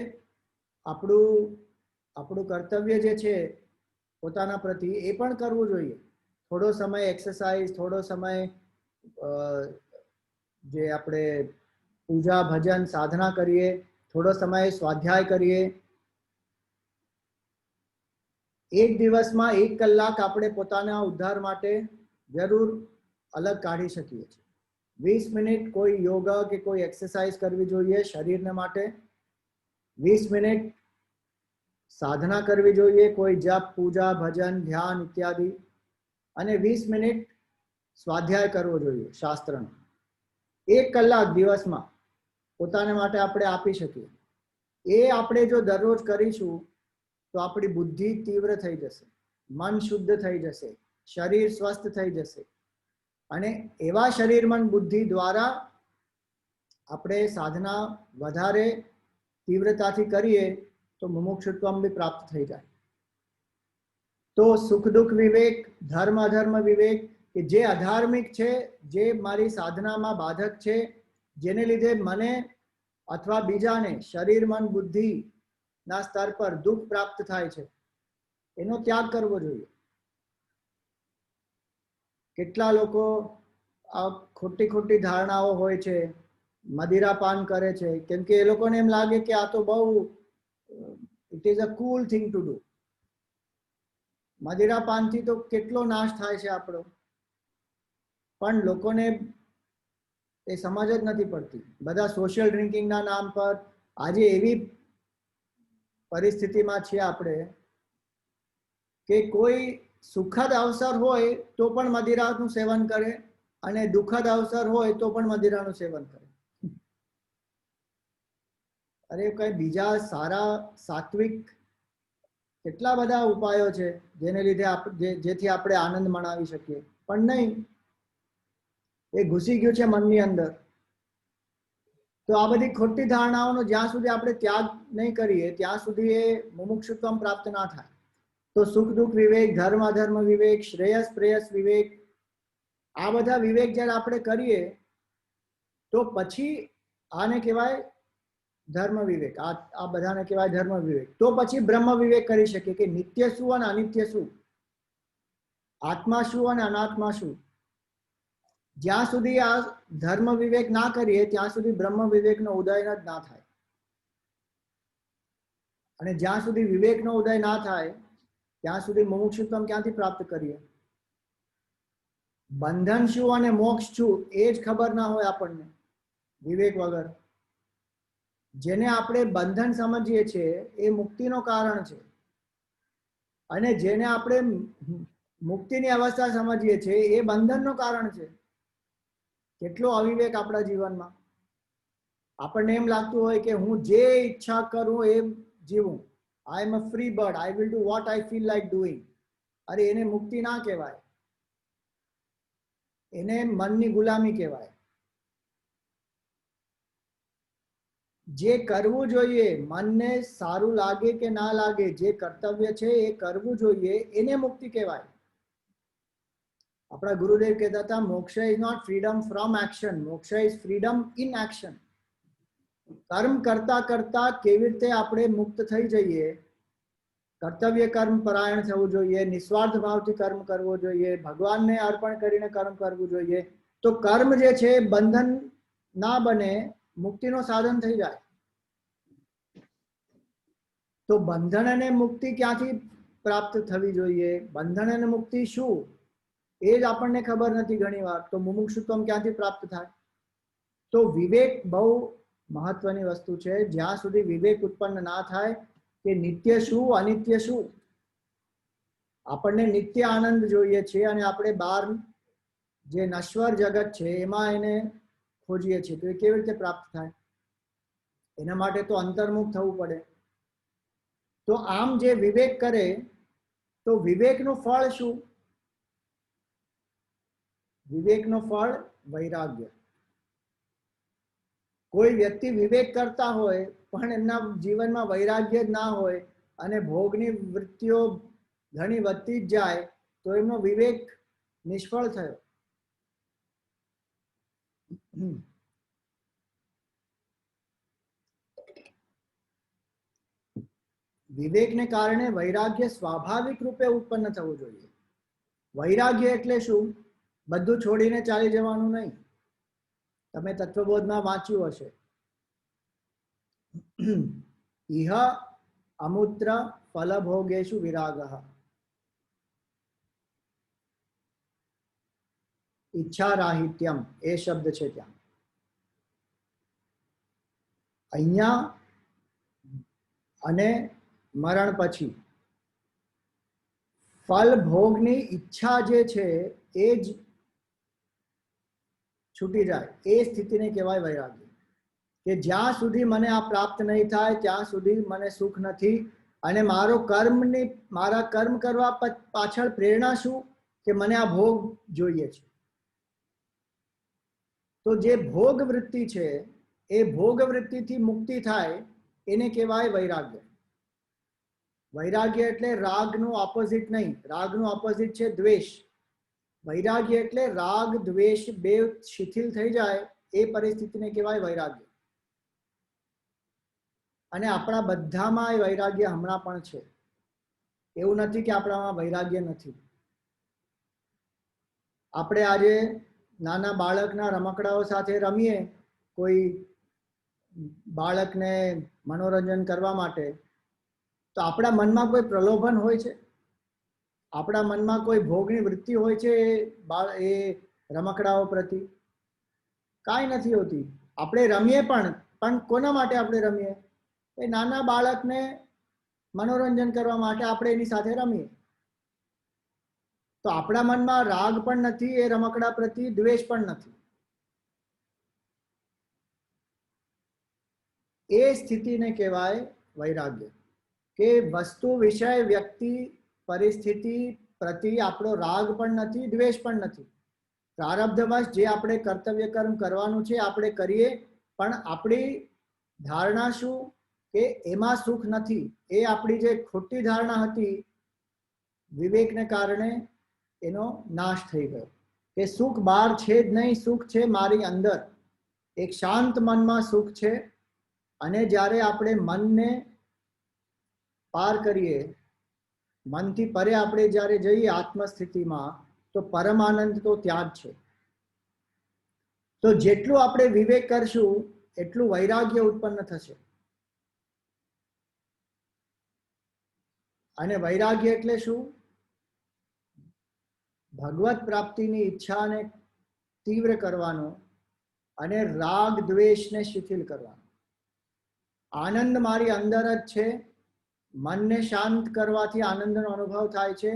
આપણું કર્તવ્ય જે છે પોતાના પ્રતિ એ પણ કરવું જોઈએ. થોડો સમય એક્સરસાઇઝ, થોડો સમય જે આપણે પૂજા, ભજન, સાધના કરીએ, થોડો સમય સ્વાધ્યાય કરીએ. એક દિવસમાં 1 કલાક આપણે પોતાના ઉદ્ધાર માટે જરૂર અલગ કાઢી શકીએ છીએ. 20 મિનિટ કોઈ યોગા કે કોઈ એક્સરસાઇઝ કરવી જોઈએ શરીરને માટે, 20 મિનિટ સાધના કરવી જોઈએ, કોઈ જપ, પૂજા, ભજન, ધ્યાન ઇત્યાદિ, અને 20 મિનિટ સ્વાધ્યાય કરવો જોઈએ શાસ્ત્રનો. 1 કલાક દિવસમાં પોતાના માટે આપણે આપી શકીએ. એ આપણે જો દરરોજ કરીશું તો આપણી બુદ્ધિ તીવ્ર થઈ જશે, મન શુદ્ધ થઈ જશે, શરીર સ્વસ્થ થઈ જશે. અને એવા શરીર, મન, બુદ્ધિ દ્વારા આપણે સાધના વધારે તીવ્રતાથી કરીએ તો મુમુક્ષુત્વમ બી પ્રાપ્ત થઈ જાય. તો સુખ દુઃખ વિવેક, ધર્મ અધર્મ વિવેક, કે જે અધાર્મિક છે, જે મારી સાધનામાં બાધક છે, જેને લીધે મને અથવા બીજાને શરીર, મન, બુદ્ધિ ના સ્તર પર દુઃખ પ્રાપ્ત થાય છે, એનો ત્યાગ કરવો જોઈએ. કેટલા લોકો આ ખોટી ધારણાઓ હોય છે, મદિરાપાન કરે છે, કેમ કે એ લોકોને એમ લાગે કે આ તો બહુ it is a cool thing to do. મદિરાપાનથી તો કેટલો નાશ થાય છે આપણો, પણ લોકોને એ સમજ જ નથી પડતી. બધા સોશિયલ ડ્રિંકિંગના નામ પર આજે એવી પરિસ્થિતિમાં છીએ આપણે કે કોઈ સુખદ અવસર હોય તો પણ મદિરાનું સેવન કરે, અને દુઃખદ અવસર હોય તો પણ મદિરાનું સેવન કરે. અરે કઈ બીજા સારા સાત્વિક કેટલા બધા ઉપાયો છે જેને લીધે જેથી આપણે આનંદ મનાવી શકીએ, પણ નહીં, એ ઘૂસી ગયું છે મનની અંદર. તો આ બધી ખોટી ધારણાઓનો જ્યાં સુધી આપણે ત્યાગ નહીં કરીએ ત્યાં સુધી એ મુમુક્ષુત્વમ પ્રાપ્ત ના થાય. તો સુખ દુઃખ વિવેક, ધર્મ અધર્મ વિવેક, શ્રેયસ પ્રેયસ વિવેક, આ બધા વિવેક જ્યારે આપણે કરીએ તો પછી આને કહેવાય ધર્મ વિવેક. આ બધાને કહેવાય ધર્મ વિવેક. તો પછી બ્રહ્મ વિવેક કરી શકીએ કે નિત્ય શું અને અનિત્ય શું, આત્મા શું અને અનાત્મા શું. જ્યાં સુધી આ ધર્મ વિવેક ના કરીએ ત્યાં સુધી બ્રહ્મ વિવેકનો ઉદય જ ના થાય. અને જ્યાં સુધી વિવેકનો ઉદય ના થાય ત્યાં સુધી મુમુક્ષુત્વમ ક્યાંથી પ્રાપ્ત કરીએ. બંધન શું અને મોક્ષ શું એ જ ખબર ના હોય આપણને વિવેક વગર. જેને આપણે બંધન સમજીએ છીએ એ મુક્તિનો કારણ છે, અને જેને આપણે મુક્તિની અવસ્થા સમજીએ છીએ એ બંધનનું કારણ છે. કેટલો અવિવેક આપણા જીવનમાં. આપણને એમ લાગતું હોય કે હું જે ઈચ્છા કરું એમ જીવું, I am a free bird, I will do what I feel like doing. અરે એને મુક્તિ ના કહેવાય, એને મનની ગુલામી કહેવાય. જે કરવું જોઈએ, મનને સારું લાગે કે ના લાગે, જે કર્તવ્ય છે એ કરવું જોઈએ, એને મુક્તિ કહેવાય. આપણા ગુરુદેવ કહેતા હતા moksha is not freedom from action, moksha is freedom in action. કર્મ કરતા કરતા કેવી રીતે આપણે મુક્ત થઈ જઈએ, કર્તવ્ય કર્મ પરાયણ થવું જોઈએ, નિસ્વાર્થ ભાવથી કર્મ કરવો જોઈએ, ભગવાનને અર્પણ કરીને કર્મ કરવું જોઈએ, તો કર્મ જે છે બંધન ના બને, મુક્તિનો સાધન થઈ જાય. તો બંધન અને મુક્તિ ક્યાંથી પ્રાપ્ત થવી જોઈએ, બંધન અને મુક્તિ શું એ જ આપણને ખબર નથી ઘણી વાર. તો મુમુક્ષુત્વમ ક્યાંથી પ્રાપ્ત થાય? તો વિવેક બહુ મહત્વની વસ્તુ છે. જ્યાં સુધી વિવેક ઉત્પન્ન ના થાય કે નિત્ય શું અનિત્ય શું, આપણને નિત્ય આનંદ જોઈએ છે અને આપણે બહાર જે નશ્વર જગત છે એમાં એને ખોજીએ છીએ, તો એ કેવી રીતે પ્રાપ્ત થાય? એના માટે તો અંતર્મુખ થવું પડે. તો આમ જે વિવેક કરે તો વિવેકનું ફળ શું? વિવેકનું ફળ વૈરાગ્ય. કોઈ વ્યક્તિ વિવેક કરતા હોય પણ એમના જીવનમાં વૈરાગ્ય જ ના હોય અને ભોગની વૃત્તિઓ ઘણી વધતી જ જાય તો એમનો વિવેક નિષ્ફળ થયો. વિવેકને કારણે વૈરાગ્ય સ્વાભાવિક રૂપે ઉત્પન્ન થવું જોઈએ. વૈરાગ્ય એટલે શું? બધું છોડીને ચાલી જવાનું નહીં. તમે તત્વબોધમાં વાંચ્યું હશે, ઇહ અમૂત્ર ફલભોગેષુ વિરાગઃ. ઈચ્છા રાહિત્યમ એ શબ્દ છે ત્યાં. અહીંયા અને મરણ પછી ફલ ભોગની ઈચ્છા જે છે એ જ છૂટી જાય, એ સ્થિતિને કહેવાય વૈરાગ્ય. કે જ્યાં સુધી મને આ પ્રાપ્ત નહીં થાય ત્યાં સુધી મને સુખ નથી, અને મારા કર્મ કરવા પાછળ પ્રેરણા શું? કે મને આ ભોગ જોઈએ છે. તો જે ભોગ વૃત્તિ છે એ ભોગ વૃત્તિથી મુક્તિ થાય એને કહેવાય વૈરાગ્ય. વૈરાગ્ય એટલે રાગનું ઓપોઝિટ નહીં, રાગનું ઓપોઝિટ છે દ્વેષ. વૈરાગ્ય એટલે રાગ દ્વેષ બે શિથિલ થઈ જાય એ પરિસ્થિતિને કહેવાય વૈરાગ્ય. અને આપણા બધામાં એ વૈરાગ્ય હમણાં પણ છે. એવું નથી કે આપણામાં વૈરાગ્ય નથી. આપણે આજે નાના બાળકના રમકડાઓ સાથે રમીએ, કોઈ બાળકને મનોરંજન કરવા માટે, તો આપણા મનમાં કોઈ પ્રલોભન હોય છે? આપણા મનમાં કોઈ ભોગની વૃત્તિ હોય છે એ રમકડાઓ પ્રતિ? કાંઈ નથી હોતી. આપણે રમીએ પણ કોના માટે આપણે રમીએ? એ નાના બાળકને મનોરંજન કરવા માટે આપણે એની સાથે રમીએ. તો આપણા મનમાં રાગ પણ નથી એ રમકડા પ્રતિ, દ્વેષ પણ નથી. એ સ્થિતિને કહેવાય વૈરાગ્ય. કે વસ્તુ વિષય વ્યક્તિ પરિસ્થિતિ પ્રતિ આપણો રાગ પણ નથી, દ્વેષ પણ નથી. પ્રારબ્ધવશ જે આપણે કર્તવ્ય કર્મ કરવાનું છે આપણે કરીએ, પણ આપણી ધારણા શું? કે એમાં સુખ નથી. એ આપણી જે ખોટી ધારણા હતી વિવેકને કારણે એનો નાશ થઈ ગયો. કે સુખ બહાર છે જ નહીં, સુખ છે મારી અંદર. એક શાંત મનમાં સુખ છે. અને જ્યારે આપણે મનને પાર કરીએ, મનથી પરે આપણે જ્યારે જઈએ આત્મસ્થિતિમાં, તો પરમ આનંદ તો ત્યાં જ છે. તો જેટલું આપણે વિવેક કરશું એટલું વૈરાગ્ય ઉત્પન્ન થશે. અને વૈરાગ્ય એટલે શું? ભગવત પ્રાપ્તિની ઈચ્છાને તીવ્ર કરવાનો અને રાગ દ્વેષને શિથિલ કરવાનો. આનંદ મારી અંદર જ છે. મનને શાંત કરવાથી આનંદનો અનુભવ થાય છે,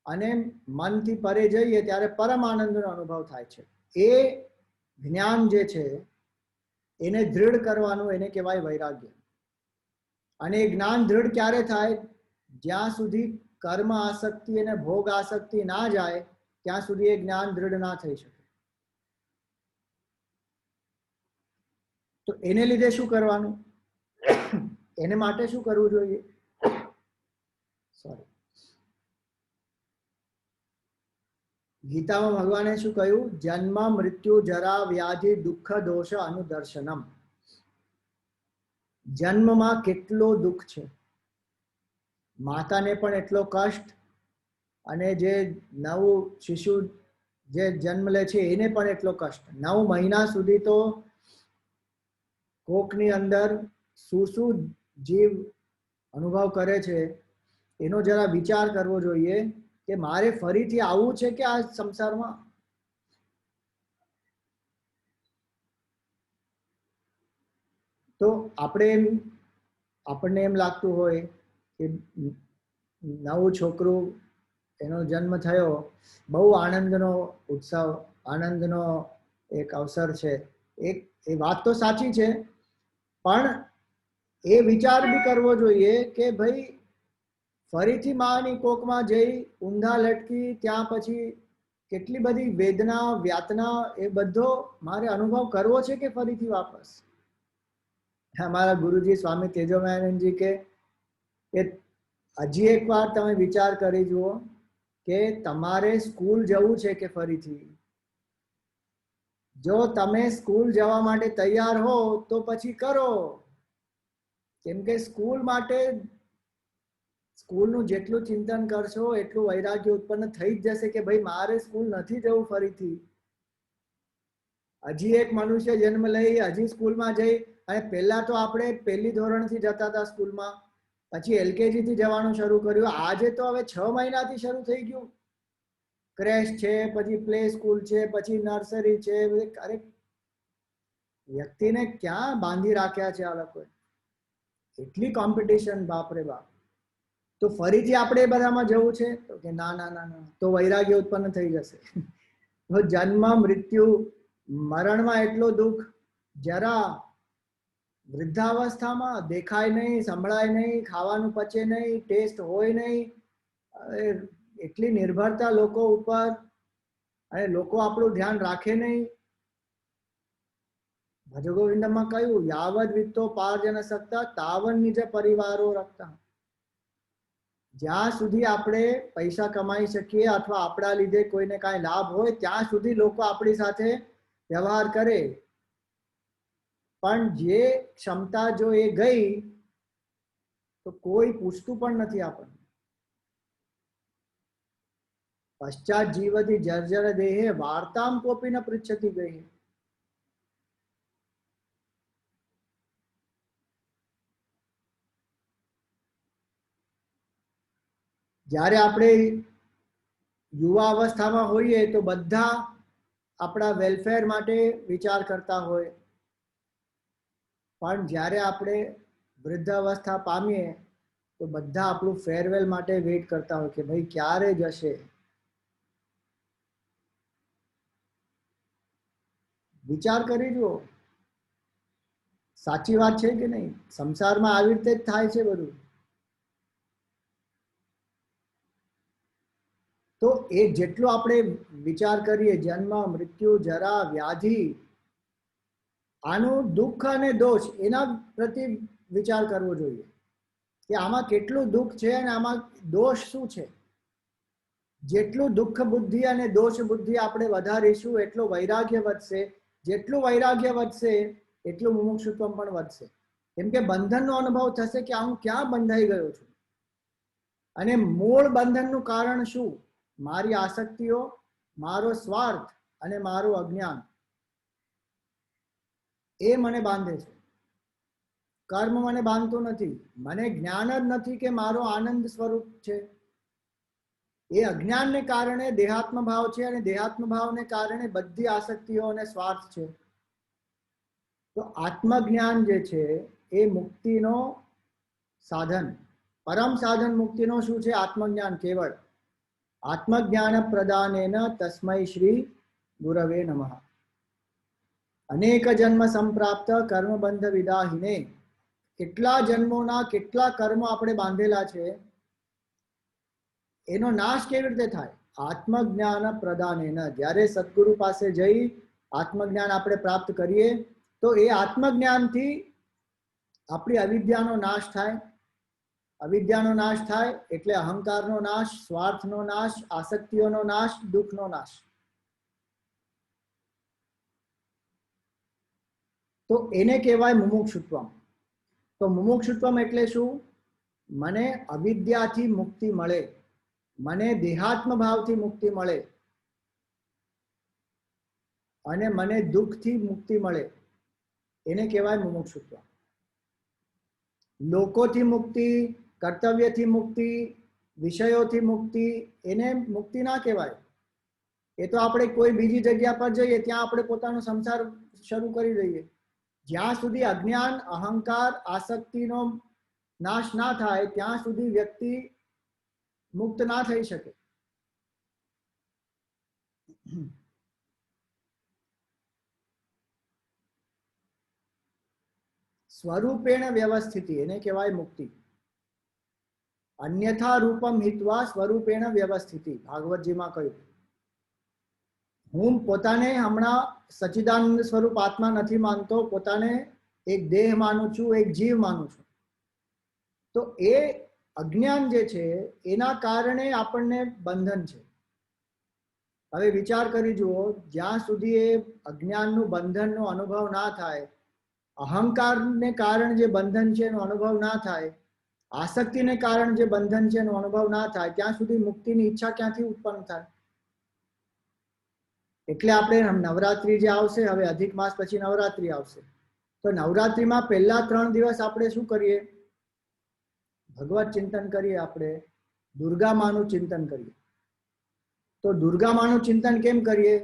અને મનથી પરે જઈએ ત્યારે પરમ આનંદનો અનુભવ થાય છે. એ જ્ઞાન જે છે એને દૃઢ કરવાનું, એને કહેવાય વૈરાગ્ય. અને એ જ્ઞાન દૃઢ ક્યારે થાય? જ્યાં સુધી કર્મ આસક્તિ અને ભોગ આસક્તિ ના જાય ત્યાં સુધી એ જ્ઞાન દૃઢ ના થઈ શકે. તો એને લીધે શું કરવાનું? એને માટે શું કરવું જોઈએ? સોરી, ગીતામાં ભગવાને શું કહ્યું? જન્મ મૃત્યુ જરા વ્યાધિ દુઃખ દોષ અનુદર્શનમ. જન્મમાં કેટલો દુઃખ છે, માતાને પણ એટલો કષ્ટ, અને જે નવું શિશુ જે જન્મ લે છે એને પણ એટલો કષ્ટ. 9 મહિના સુધી તો કોકની અંદર શું જીવ અનુભવ કરે છે એનો જરા વિચાર કરવો જોઈએ કે મારે ફરીથી આવવું છે કે આ સંસારમાં. તો આપણને એમ લાગતું હોય કે નવું છોકરું એનો જન્મ થયો, બહુ આનંદનો ઉત્સવ, આનંદનો એક અવસર છે. એ વાત તો સાચી છે, પણ એ વિચાર બી કરવો જોઈએ કે ભાઈ ફરીથી માની કોકમાં જઈ ઊંધા લટકી ત્યાં પછી કેટલી બધી વેદના વ્યાતના એ બધો મારે અનુભવ કરવો છે કે ફરીથી વાપસ. हमारा गुरुजी स्वामी तेजोमयानंदजी के हजी एक बार તમે વિચાર કરી જુઓ કે તમારે સ્કૂલ જવું છે કે ફરીથી. જો તમે સ્કૂલ જવા માટે તૈયાર હો તો પછી કરો, કેમ કે સ્કૂલ માટે સ્કૂલનું જેટલું ચિંતન કરશો એટલું વૈરાગ્ય ઉત્પન્ન થઈ જ જશે કે ભાઈ મારે સ્કૂલ નથી જવું ફરીથી. હજી એક મનુષ્ય જન્મ લઈ હજી સ્કૂલમાં જઈ, અને પહેલા તો આપણે પહેલી ધોરણથી જતા હતા સ્કૂલમાં, પછી એલકેજી થી જવાનું શરૂ કર્યું. આજે તો હવે 6 મહિનાથી શરૂ થઈ ગયું. ક્રેશ છે, પછી પ્લે સ્કૂલ છે, પછી નર્સરી છે. અરે વ્યક્તિને ક્યાં બાંધી રાખ્યા છે આ લોકોએ, એટલી કોમ્પિટિશન, બાપરે બાપ. તો ફરીથી આપણે એ બધામાં જવું છે તો કે ના ના ના ના, તો વૈરાગ્ય ઉત્પન્ન થઈ જશે. તો જન્મ મૃત્યુ મરણમાં એટલો દુઃખ જરા વૃદ્ધાવસ્થામાં દેખાય નહીં, સંભળાય નહીં, ખાવાનું પચે નહીં, ટેસ્ટ હોય નહીં, એટલી નિર્ભરતા લોકો ઉપર, અને લોકો આપણું ધ્યાન રાખે નહીં. ભજ ગોવિંદમાં કહ્યું યાવદ વિત્તો પાર્જન સક્તા તાવન નિજ પરિવારો રખતા. જ્યાં સુધી આપણે પૈસા કમાઈ શકીએ અથવા આપણા લીધે કોઈને કાંઈ લાભ હોય ત્યાં સુધી લોકો આપણી સાથે વ્યવહાર કરે, પણ જે ક્ષમતા જો એ ગઈ તો કોઈ પૂછતું પણ નથી આપણને. પશ્ચાત જીવતી જર્જર દેહે વાર્તામ કોપી ન પૃચ્છતી ગઈ. જ્યારે આપણે યુવા અવસ્થામાં હોઈએ તો બધા આપણા વેલફેર માટે વિચાર કરતા હોય, પણ જ્યારે આપણે વૃદ્ધ અવસ્થા પામીએ તો બધા આપણું ફેરવેલ માટે વેઇટ કરતા હોય કે ભાઈ ક્યારે જશે. વિચાર કરી જુઓ, સાચી વાત છે કે નહીં? સંસારમાં આવી રીતે જ થાય છે બધું. તો એ જેટલો આપણે વિચાર કરીએ જન્મ મૃત્યુ જરા વ્યાધિ, આનું દુઃખ અને દોષ એના પ્રતિ વિચાર કરવો જોઈએ કે આમાં કેટલું દુઃખ છે અને આમાં દોષ શું છે. જેટલું દુઃખ બુદ્ધિ અને દોષ બુદ્ધિ આપણે વધારીશું એટલો વૈરાગ્ય વધશે. જેટલું વૈરાગ્ય વધશે એટલું મુમુક્ષુત્વ પણ વધશે, કેમ કે બંધનનો અનુભવ થશે કે હું ક્યાં બંધાઈ ગયો છું. અને મૂળ બંધનનું કારણ શું? મારી આસક્તિઓ, મારો સ્વાર્થ અને મારું અજ્ઞાન, એ મને બાંધે છે. કર્મ મને બાંધતું નથી. મને જ્ઞાન જ નથી કે મારો આનંદ સ્વરૂપ છે. એ અજ્ઞાનને કારણે દેહાત્મ ભાવ છે, અને દેહાત્મ ભાવને કારણે બધી આસક્તિઓ અને સ્વાર્થ છે. તો આત્મજ્ઞાન જે છે એ મુક્તિનો સાધન, પરમ સાધન મુક્તિનો શું છે? આત્મજ્ઞાન. કેવળ આત્મજ્ઞાન પ્રદાનેન તસ્મૈ શ્રી ગુરવે નમઃ. અનેક જન્મ સંપ્રાપ્ત કર્મબંધ વિદાહિને. કેટલા જન્મોના કેટલા કર્મો આપણે બાંધેલા છે, એનો નાશ કેવી રીતે થાય? આત્મજ્ઞાન પ્રદાનેન. જ્યારે સદગુરુ પાસે જઈ આત્મજ્ઞાન આપણે પ્રાપ્ત કરીએ તો એ આત્મજ્ઞાનથી આપણી અવિદ્યાનો નાશ થાય, અવિદ્યાનો નાશ થાય એટલે અહંકારનો નાશ, સ્વાર્થનો નાશ, આસક્તિઓનો નાશ, દુઃખનો નાશ. તો એને કહેવાય મુમુક્ષુત્વમ. તો મુમુક્ષુત્વમ એટલે શું? મને અવિદ્યાથી મુક્તિ મળે, મને દેહાત્મ ભાવથી મુક્તિ મળે અને મને દુઃખથી મુક્તિ મળે, એને કહેવાય મુમુક્ષુત્વ. લોકોથી મુક્તિ, કર્તવ્યથી મુક્તિ, વિષયોથી મુક્તિ, એને મુક્તિ ના કહેવાય. એ તો આપણે કોઈ બીજી જગ્યા પર જઈએ ત્યાં આપણે પોતાનો સંસાર શરૂ કરી દઈએ. જ્યાં સુધી અજ્ઞાન, અહંકાર, આસક્તિનો નાશ ના થાય ત્યાં સુધી વ્યક્તિ મુક્ત ના થઈ શકે. સ્વરૂપેણ વ્યવસ્થિતિ એને કહેવાય મુક્તિ. અન્યથા રૂપમ હિત્વા સ્વરૂપેણ વ્યવસ્થિતિ, ભાગવતજીમાં કહ્યું. હું પોતાને હમણાં સચ્ચિદાનંદ સ્વરૂપ આત્મા નથી માનતો, પોતાને એક દેહ માનું છું, એક જીવ માનું છું. તો એ અજ્ઞાન જે છે એના કારણે આપણને બંધન છે. હવે વિચાર કરી જુઓ, જ્યાં સુધી એ અજ્ઞાનનું બંધનનો અનુભવ ના થાય, અહંકારને કારણે જે બંધન છે એનો અનુભવ ના થાય, આસક્તિને કારણે જે બંધન છે એનો અનુભવ ના થાય, ત્યાં સુધી મુક્તિની ઈચ્છા ક્યાંથી ઉત્પન્ન થાય? એટલે આપણે નવરાત્રી જે આવશે, હવે અધિક માસ પછી નવરાત્રી આવશે, તો નવરાત્રીમાં પહેલા 3 દિવસ આપણે શું કરીએ? ભગવત ચિંતન કરીએ, આપણે દુર્ગા માનું ચિંતન કરીએ. તો દુર્ગા માનું ચિંતન કેમ કરીએ?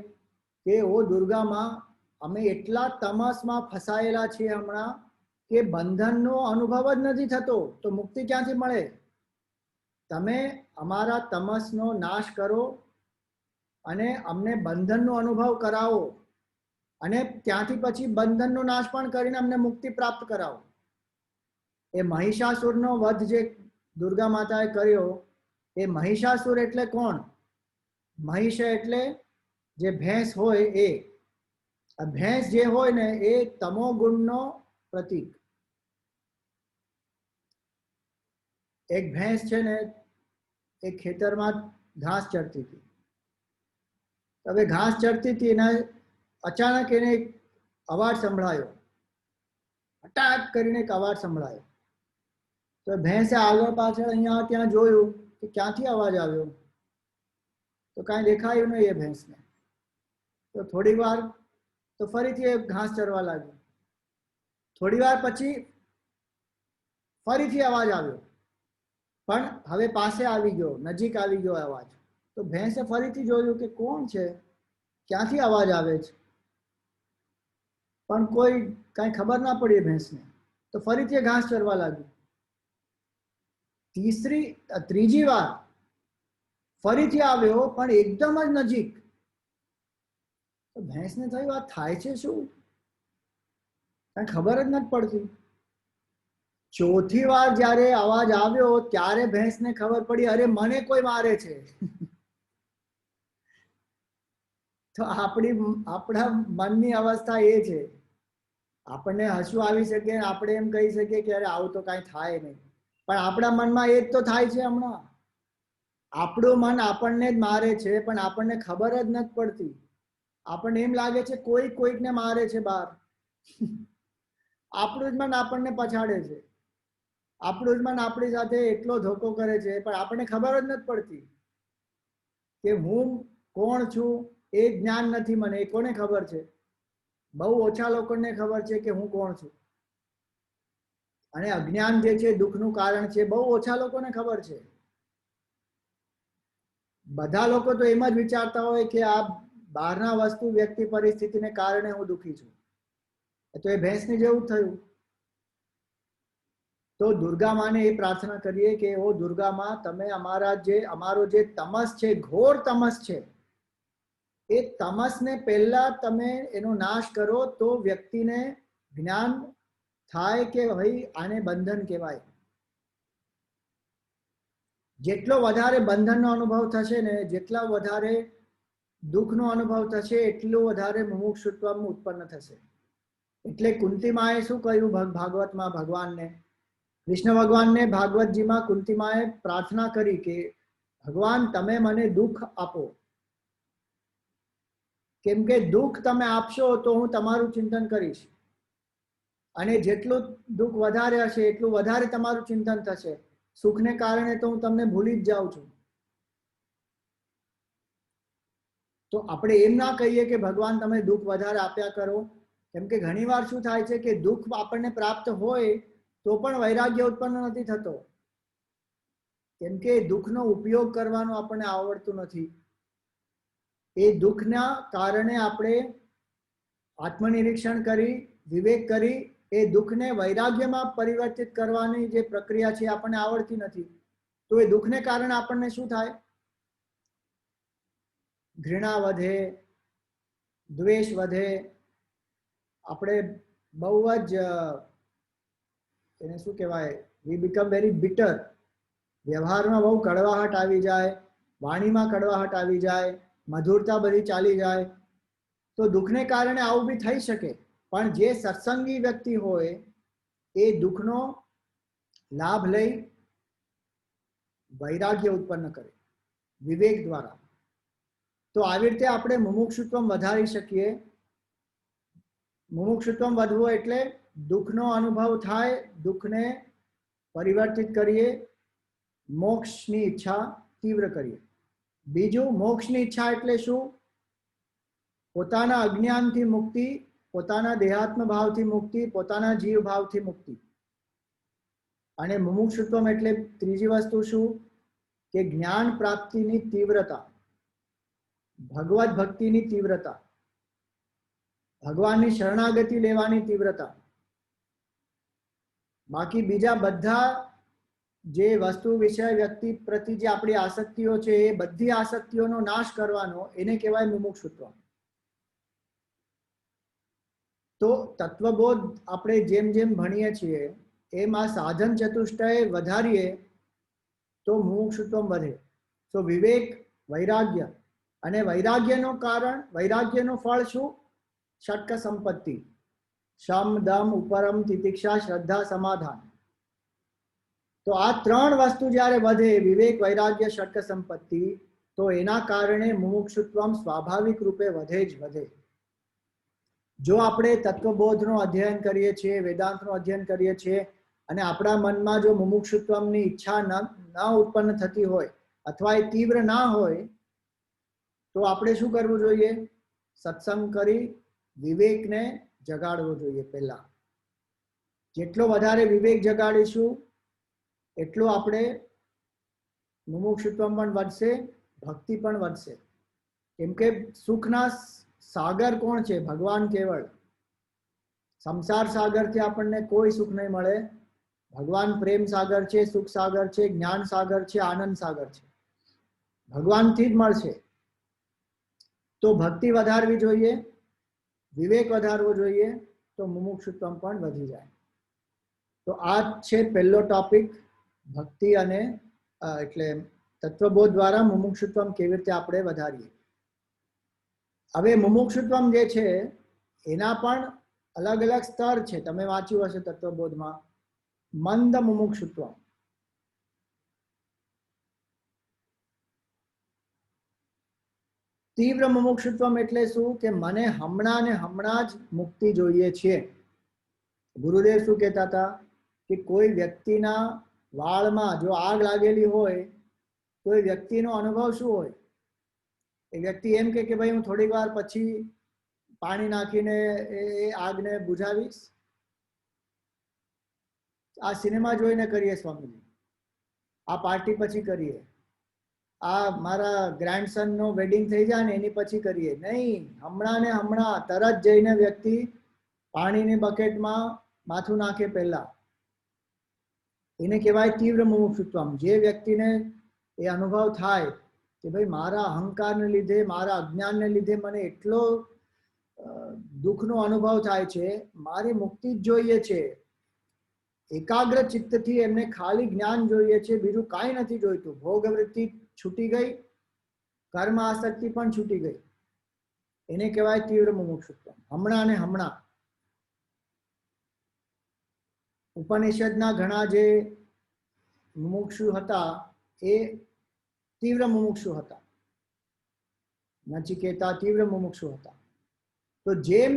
કે ઓ દુર્ગામાં, અમે એટલા તમસમાં ફસાયેલા છીએ હમણાં કે બંધનનો અનુભવ જ નથી થતો, તો મુક્તિ ક્યાંથી મળે? તમે અમારા તમસનો નાશ કરો અને અમને બંધનનો અનુભવ કરાવો, અને ત્યાંથી પછી બંધનનો નાશ પણ કરીને અમને મુક્તિ પ્રાપ્ત કરાવો. એ મહિષાસુરનો વધ જે દુર્ગા માતાએ કર્યો, એ મહિષાસુર એટલે કોણ? મહિષ એટલે જે ભેંસ હોય એ. આ ભેંસ જે હોય ને એ તમો ગુણનો પ્રતીક. એક ભેંસ છે ને એ ખેતરમાં ઘાસ ચરતી હતી. હવે ઘાસ ચરતી હતી ને અચાનક એને એક અવાજ સંભળાયો, અટાક કરીને એક અવાજ સંભળાયો. તો ભેંસે આગળ પાછળ અહીંયા ત્યાં જોયું કે ક્યાંથી અવાજ આવ્યો, તો કાંઈ દેખાયું નહીં એ ભેંસને. તો થોડી વાર તો ફરીથી એ ઘાસ ચરવા લાગ્યું. થોડી વાર પછી ફરીથી અવાજ આવ્યો, પણ હવે પાસે આવી ગયો, નજીક આવી ગયો અવાજ. તો ભેંસે ફરીથી જોયું કે કોણ છે, ક્યાંથી અવાજ આવે છે, પણ કોઈ કાંઈ ખબર ના પડી ભેંસને. તો ફરીથી ઘાસ ચરવા લાગ્યું. ત્રીજી વાર ફરીથી આવ્યો, પણ એકદમ જ નજીક. તો ભેંસને થયું આ થાય છે શું, કાંઈ ખબર જ નથી પડતી. ચોથી વાર જ્યારે અવાજ આવ્યો ત્યારે ભેંસને ખબર પડી, અરે મને કોઈ મારે છે. તો આપણા મનની અવસ્થા એ છે. આપણને હસવું આવી શકે, આપણે એમ કહી શકીએ કે અરે આવું તો કાંઈ થાય નહીં, પણ આપણા મનમાં એ જ તો થાય છે. હમણાં આપણું મન આપણને જ મારે છે, પણ આપણને ખબર જ નથી પડતી. આપણને એમ લાગે છે કોઈ કોઈકને મારે છે બહાર. આપણું જ મન આપણને પછાડે છે, આપણું જ મન આપણી સાથે એટલો ધોકો કરે છે, પણ આપણને ખબર જ નથી પડતી કે હું કોણ છું. એ જ્ઞાન નથી મને. એ કોને ખબર છે? બહુ ઓછા લોકોને ખબર છે કે હું કોણ છું. અને અજ્ઞાન જે છે દુઃખનું કારણ છે, બહુ ઓછા લોકોને ખબર છે. બધા લોકો તો એમ જ વિચારતા હોય કે આ બહારના વસ્તુ, વ્યક્તિ, પરિસ્થિતિને કારણે હું દુઃખી છું. તો એ ભેંસની જેવું થયું. તો દુર્ગા માને એ પ્રાર્થના કરીએ કે ઓ દુર્ગા માં, તમે અમારો જે તમસ છે, ઘોર તમસ છે, એ તમસને પહેલા તમે એનો નાશ કરો, તો વ્યક્તિને જ્ઞાન થાય કે ભાઈ આને બંધન કહેવાય. જેટલો વધારે બંધનનો અનુભવ થશે ને, જેટલા વધારે દુઃખનો અનુભવ થશે, એટલું વધારે મુમુક્ષુત્વ ઉત્પન્ન થશે. એટલે કુંતી માએ શું કહ્યું ભાગવતમાં ભગવાનને? કૃષ્ણ ભગવાનને ભાગવતજીમાં કુંતીમાએ પ્રાર્થના કરી કે ભગવાન તમે મને દુઃખ આપો, કેમ કે દુઃખ તમે આપશો તો હું તમારું ચિંતન કરીશ, અને જેટલું દુઃખ વધારે હશે એટલું વધારે તમારું ચિંતન થશે. સુખને કારણે તો હું તમને ભૂલી જ જાઉં છું. તો આપણે એમ ના કહીએ કે ભગવાન તમે દુઃખ વધારે આપ્યા કરો, કેમ કે ઘણીવાર શું થાય છે કે દુઃખ આપણને પ્રાપ્ત હોય તો પણ વૈરાગ્ય ઉત્પન્ન નથી થતો, કેમ કે દુઃખનો ઉપયોગ કરવાનો આપણને આવડતું નથી. એ દુઃખના કારણે આપણે આત્મનિરીક્ષણ કરી, વિવેક કરી, એ દુઃખને વૈરાગ્યમાં પરિવર્તિત કરવાની જે પ્રક્રિયા છે આપણને આવડતી નથી. તો એ દુઃખને કારણે આપણને શું થાય? ઘૃણા વધે, દ્વેષ વધે, આપણે બહુ જ એને શું કહેવાય, વી બીકમ વેરી બિટર. વ્યવહારમાં બહુ કડવાહટ આવી જાય, વાણીમાં કડવાહટ આવી જાય, મધુરતા બધી ચાલી જાય. તો દુઃખને કારણે આવું બી થઈ શકે, પણ જે સત્સંગી વ્યક્તિ હોય એ દુઃખનો લાભ લઈ વૈરાગ્ય ઉત્પન્ન કરે વિવેક દ્વારા. તો આવી રીતે આપણે મુમુક્ષુત્વ વધારી શકીએ. મુમુક્ષુત્વ વધવું એટલે દુઃખનો અનુભવ થાય, દુઃખને પરિવર્તિત કરીએ, મોક્ષની ઈચ્છા તીવ્ર કરીએ. બીજું, મોક્ષની ઈચ્છા એટલે શું? પોતાના અજ્ઞાનથી મુક્તિ, પોતાના દેહાત્મ ભાવથી મુક્તિ, પોતાના જીવ ભાવથી મુક્તિ. અને મુમુક્ષુત્વ એટલે ત્રીજી વસ્તુ શું? કે જ્ઞાન પ્રાપ્તિની તીવ્રતા, ભગવત ભક્તિની તીવ્રતા, ભગવાનની શરણાગતિ લેવાની તીવ્રતા. બાકી બીજા બધા જે વસ્તુ વિષય વ્યક્તિ પ્રતિ જે આપણી આસક્તિઓ છે એ બધી આસક્તિઓનો નાશ કરવાનો, એને કહેવાય મુમુક્ષુત્વ. તો તત્વબોધ આપણે જેમ જેમ ભણીએ છીએ એમ આ સાધન ચતુષ્ટય વધારીએ તો મુમુક્ષુત્વ વધે. તો વિવેક, વૈરાગ્ય, અને વૈરાગ્યનું કારણ, વૈરાગ્યનું ફળ શું? ષટ્ક સંપત્તિ, શમ, દમ, ઉપરમ, તિતિક્ષા, શ્રદ્ધા, સમાધાન. તો આ ત્રણ વસ્તુ જ્યારે વધે, વિવેક, વૈરાગ્ય, ષટ્ક સંપત્તિ, તો એના કારણે મુમુક્ષુત્વ સ્વાભાવિક રૂપે વધે જ વધે. જો આપણે તત્વબોધનો અધ્યયન કરીએ છીએ, વેદાંતનો અધ્યયન કરીએ છીએ, અને આપણા મનમાં જો મુમુક્ષુત્વની ઈચ્છા ન ઉત્પન્ન થતી હોય અથવા એ તીવ્ર ના હોય, તો આપણે શું કરવું જોઈએ? સત્સંગ કરી વિવેકને જગાડવો જોઈએ. પહેલા જેટલો વધારે વિવેક જગાડીશું એટલું આપણે મુમુક્ષુત્વ પણ વધશે, ભક્તિ પણ વધશે. કેમ કે સુખના સાગર કોણ છે? ભગવાન કેવળ. સંસાર સાગરથી આપણને કોઈ સુખ નહીં મળે. ભગવાન પ્રેમ સાગર છે, સુખ સાગર છે, જ્ઞાન સાગર છે, આનંદ સાગર છે. ભગવાનથી જ મળશે. તો ભક્તિ વધારવી જોઈએ, વિવેક વધારવો જોઈએ, તો મુમુક્ષુત્વ પણ વધી જાય. તો આ છે પહેલો ટોપિક, ભક્તિ અને એટલે તત્વબોધ દ્વારા મુમુક્ષુત્વ કેવી રીતે આપણે વધારીએ. હવે મુમુક્ષુત્વ જે છે એના પણ અલગ અલગ સ્તર છે. તમે વાંચ્યું હશે તત્વબોધમાં. મંદ મુમુક્ષુત્વ, તીવ્ર મુમુક્ષુત્વ એટલે શું? કે મને હમણાં ને હમણાં જ મુક્તિ જોઈએ છે. ગુરુદેવ શું કહેતા હતા કે કોઈ વ્યક્તિના વાળમાં જો આગ લાગેલી હોય તો એ વ્યક્તિનો અનુભવ શું હોય? એ વ્યક્તિ એમ કે ભાઈ હું થોડી વાર પછી પાણી નાખીને એ આગને બુઝાવીશ. આ સિનેમા જોઈને કરીએ સ્વામીજી, આ પાર્ટી પછી કરીએ, આ મારા ગ્રેન્ડસન નો વેડિંગ થઈ જાય ને એની પછી કરીએ. નહીં, હમણાં ને હમણાં તરત જઈને વ્યક્તિ પાણીની બકેટમાં માથું નાખે પહેલા. એને કહેવાય તીવ્ર મુમુક્ષુત્વ. જે વ્યક્તિને એ અનુભવ થાય કે ભાઈ મારા અહંકારને લીધે, મારા અજ્ઞાનને લીધે મને એટલો દુઃખનો અનુભવ થાય છે, મારી મુક્તિ જ જોઈએ છે. એકાગ્ર ચિત્તથી એમને ખાલી જ્ઞાન જોઈએ છે, બીજું કાંઈ નથી જોઈતું. ભોગવૃત્તિ છૂટી ગઈ, કર્મ આસક્તિ પણ છૂટી ગઈ. એને કહેવાય તીવ્ર મુમુક્ષુત્વ. હમણાં ને હમણાં. ઉપનિષદના ઘણા જે મુમુક્ષુ હતા એ તીવ્ર મુમુક્ષુ હતા. નચિકેતા તીવ્ર મુમુક્ષુ હતા. તો જેમ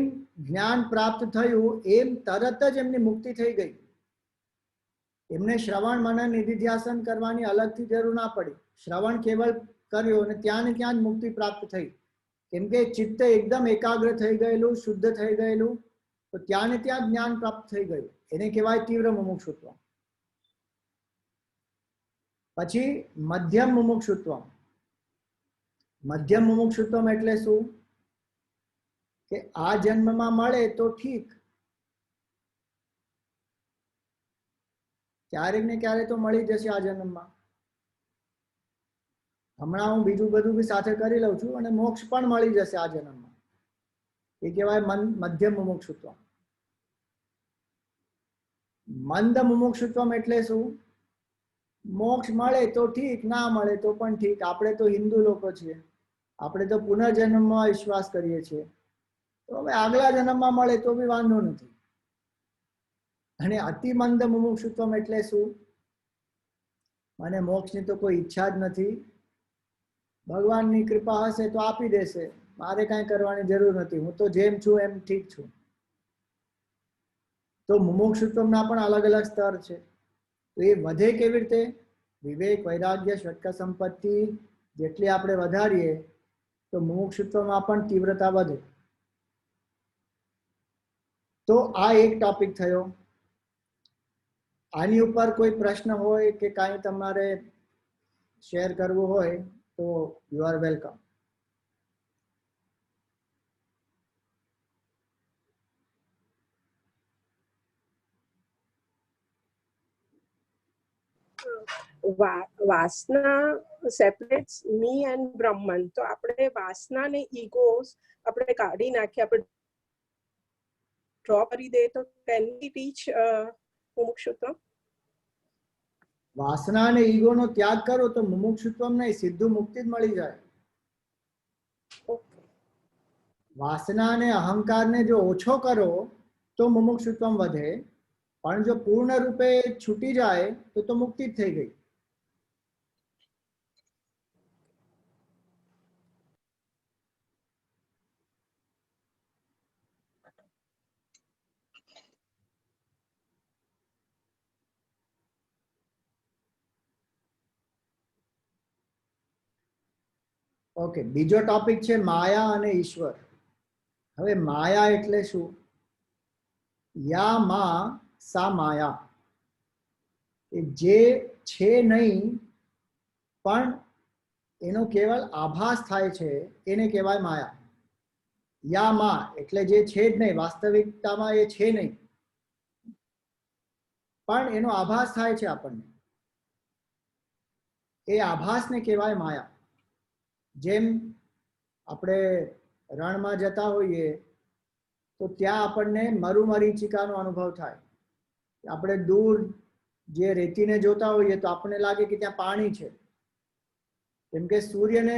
જ્ઞાન પ્રાપ્ત થયું એમ તરત જ એમની મુક્તિ થઈ ગઈ. એમને શ્રવણ મનન નિધિધ્યાસન કરવાની અલગથી જરૂર ના પડી. શ્રવણ કેવલ કર્યો અને ત્યાં ને ત્યાં જ મુક્તિ પ્રાપ્ત થઈ. કેમ કે ચિત્ત એકદમ એકાગ્ર થઈ ગયેલું, શુદ્ધ થઈ ગયેલું, તો ત્યાં ને ત્યાં જ્ઞાન પ્રાપ્ત થઈ ગયું. એને કહેવાય તીવ્ર મુમુક્ષુત્વ. પછી મધ્યમ મુમુક્ષુત્વ. મધ્યમ મુમુક્ષુત્વ એટલે શું? કે આ જન્મમાં મળે તો ઠીક, ક્યારેક ને ક્યારેક તો મળી જશે આ જન્મમાં. હમણાં હું બીજું બધું બી સાથે કરી લઉં છું અને મોક્ષ પણ મળી જશે આ જન્મમાં. એ કહેવાય મધ્યમ મુમુક્ષુત્વ. મંદ મુમુક્ષુત્વ એટલે શું? મોક્ષ મળે તો ઠીક, ના મળે તો પણ ઠીક. આપણે તો હિન્દુ લોકો છીએ, આપણે તો પુનર્જન્મમાં વિશ્વાસ કરીએ છીએ. તો હવે આગલા જન્મમાં મળે તો બી વાંધો નથી. અને અતિમંદ મુમુક્ષુત્વ એટલે શું? મને મોક્ષની તો કોઈ ઈચ્છા જ નથી, ભગવાનની કૃપા હશે તો આપી દેશે, મારે કાંઈ કરવાની જરૂર નથી, હું તો જેમ છું એમ ઠીક છું. તો મુમુક્ષુત્વના પણ અલગ અલગ સ્તર છે. તો એ વધે કેવી રીતે? વિવેક, વૈરાગ્ય, ષટ્ક સંપત્તિ જેટલી આપણે વધારીએ તો મુમુક્ષુત્વમાં પણ તીવ્રતા વધે. તો આ એક ટોપિક થયો. આની ઉપર કોઈ પ્રશ્ન હોય કે કાંઈ તમારે શેર કરવું હોય તો યુ આર વેલકમ. વાસના સેપરેટ્સ મી એન્ડ બ્રહ્મન. તો આપણે વાસના ને ઈગોસ આપણે કાઢી નાખીએ, આપણે ડ્રો કરી દે તો કેન વી રીચ મુમુક્ષુત્વ? વાસના અને ઈગોનો ત્યાગ કરો તો મુમુક્ષુત્વ નહીં, સીધું મુક્તિ જ મળી જાય. વાસના અને અહંકારને જો ઓછો કરો તો મુમુક્ષુત્વ વધે, પણ જો પૂર્ણ રૂપે છૂટી જાય તો મુક્તિ જ થઈ ગઈ. ઓકે, બીજો ટોપિક છે માયા અને ઈશ્વર. હવે માયા એટલે શું? યા મા સા માયા. જે છે નહીં પણ એનો કેવલ આભાસ થાય છે એને કહેવાય માયા. યા મા એટલે જે છે જ નહીં, વાસ્તવિકતામાં એ છે નહીં, પણ એનો આભાસ થાય છે આપણને, એ આભાસને કહેવાય માયા. જેમ આપણે રણમાં જતા હોઈએ તો ત્યાં આપણને મરુમરીચિકાનો અનુભવ થાય. આપણે દૂર જે રેતીને જોતા હોઈએ તો આપણને લાગે કે ત્યાં પાણી છે, કેમ કે સૂર્યને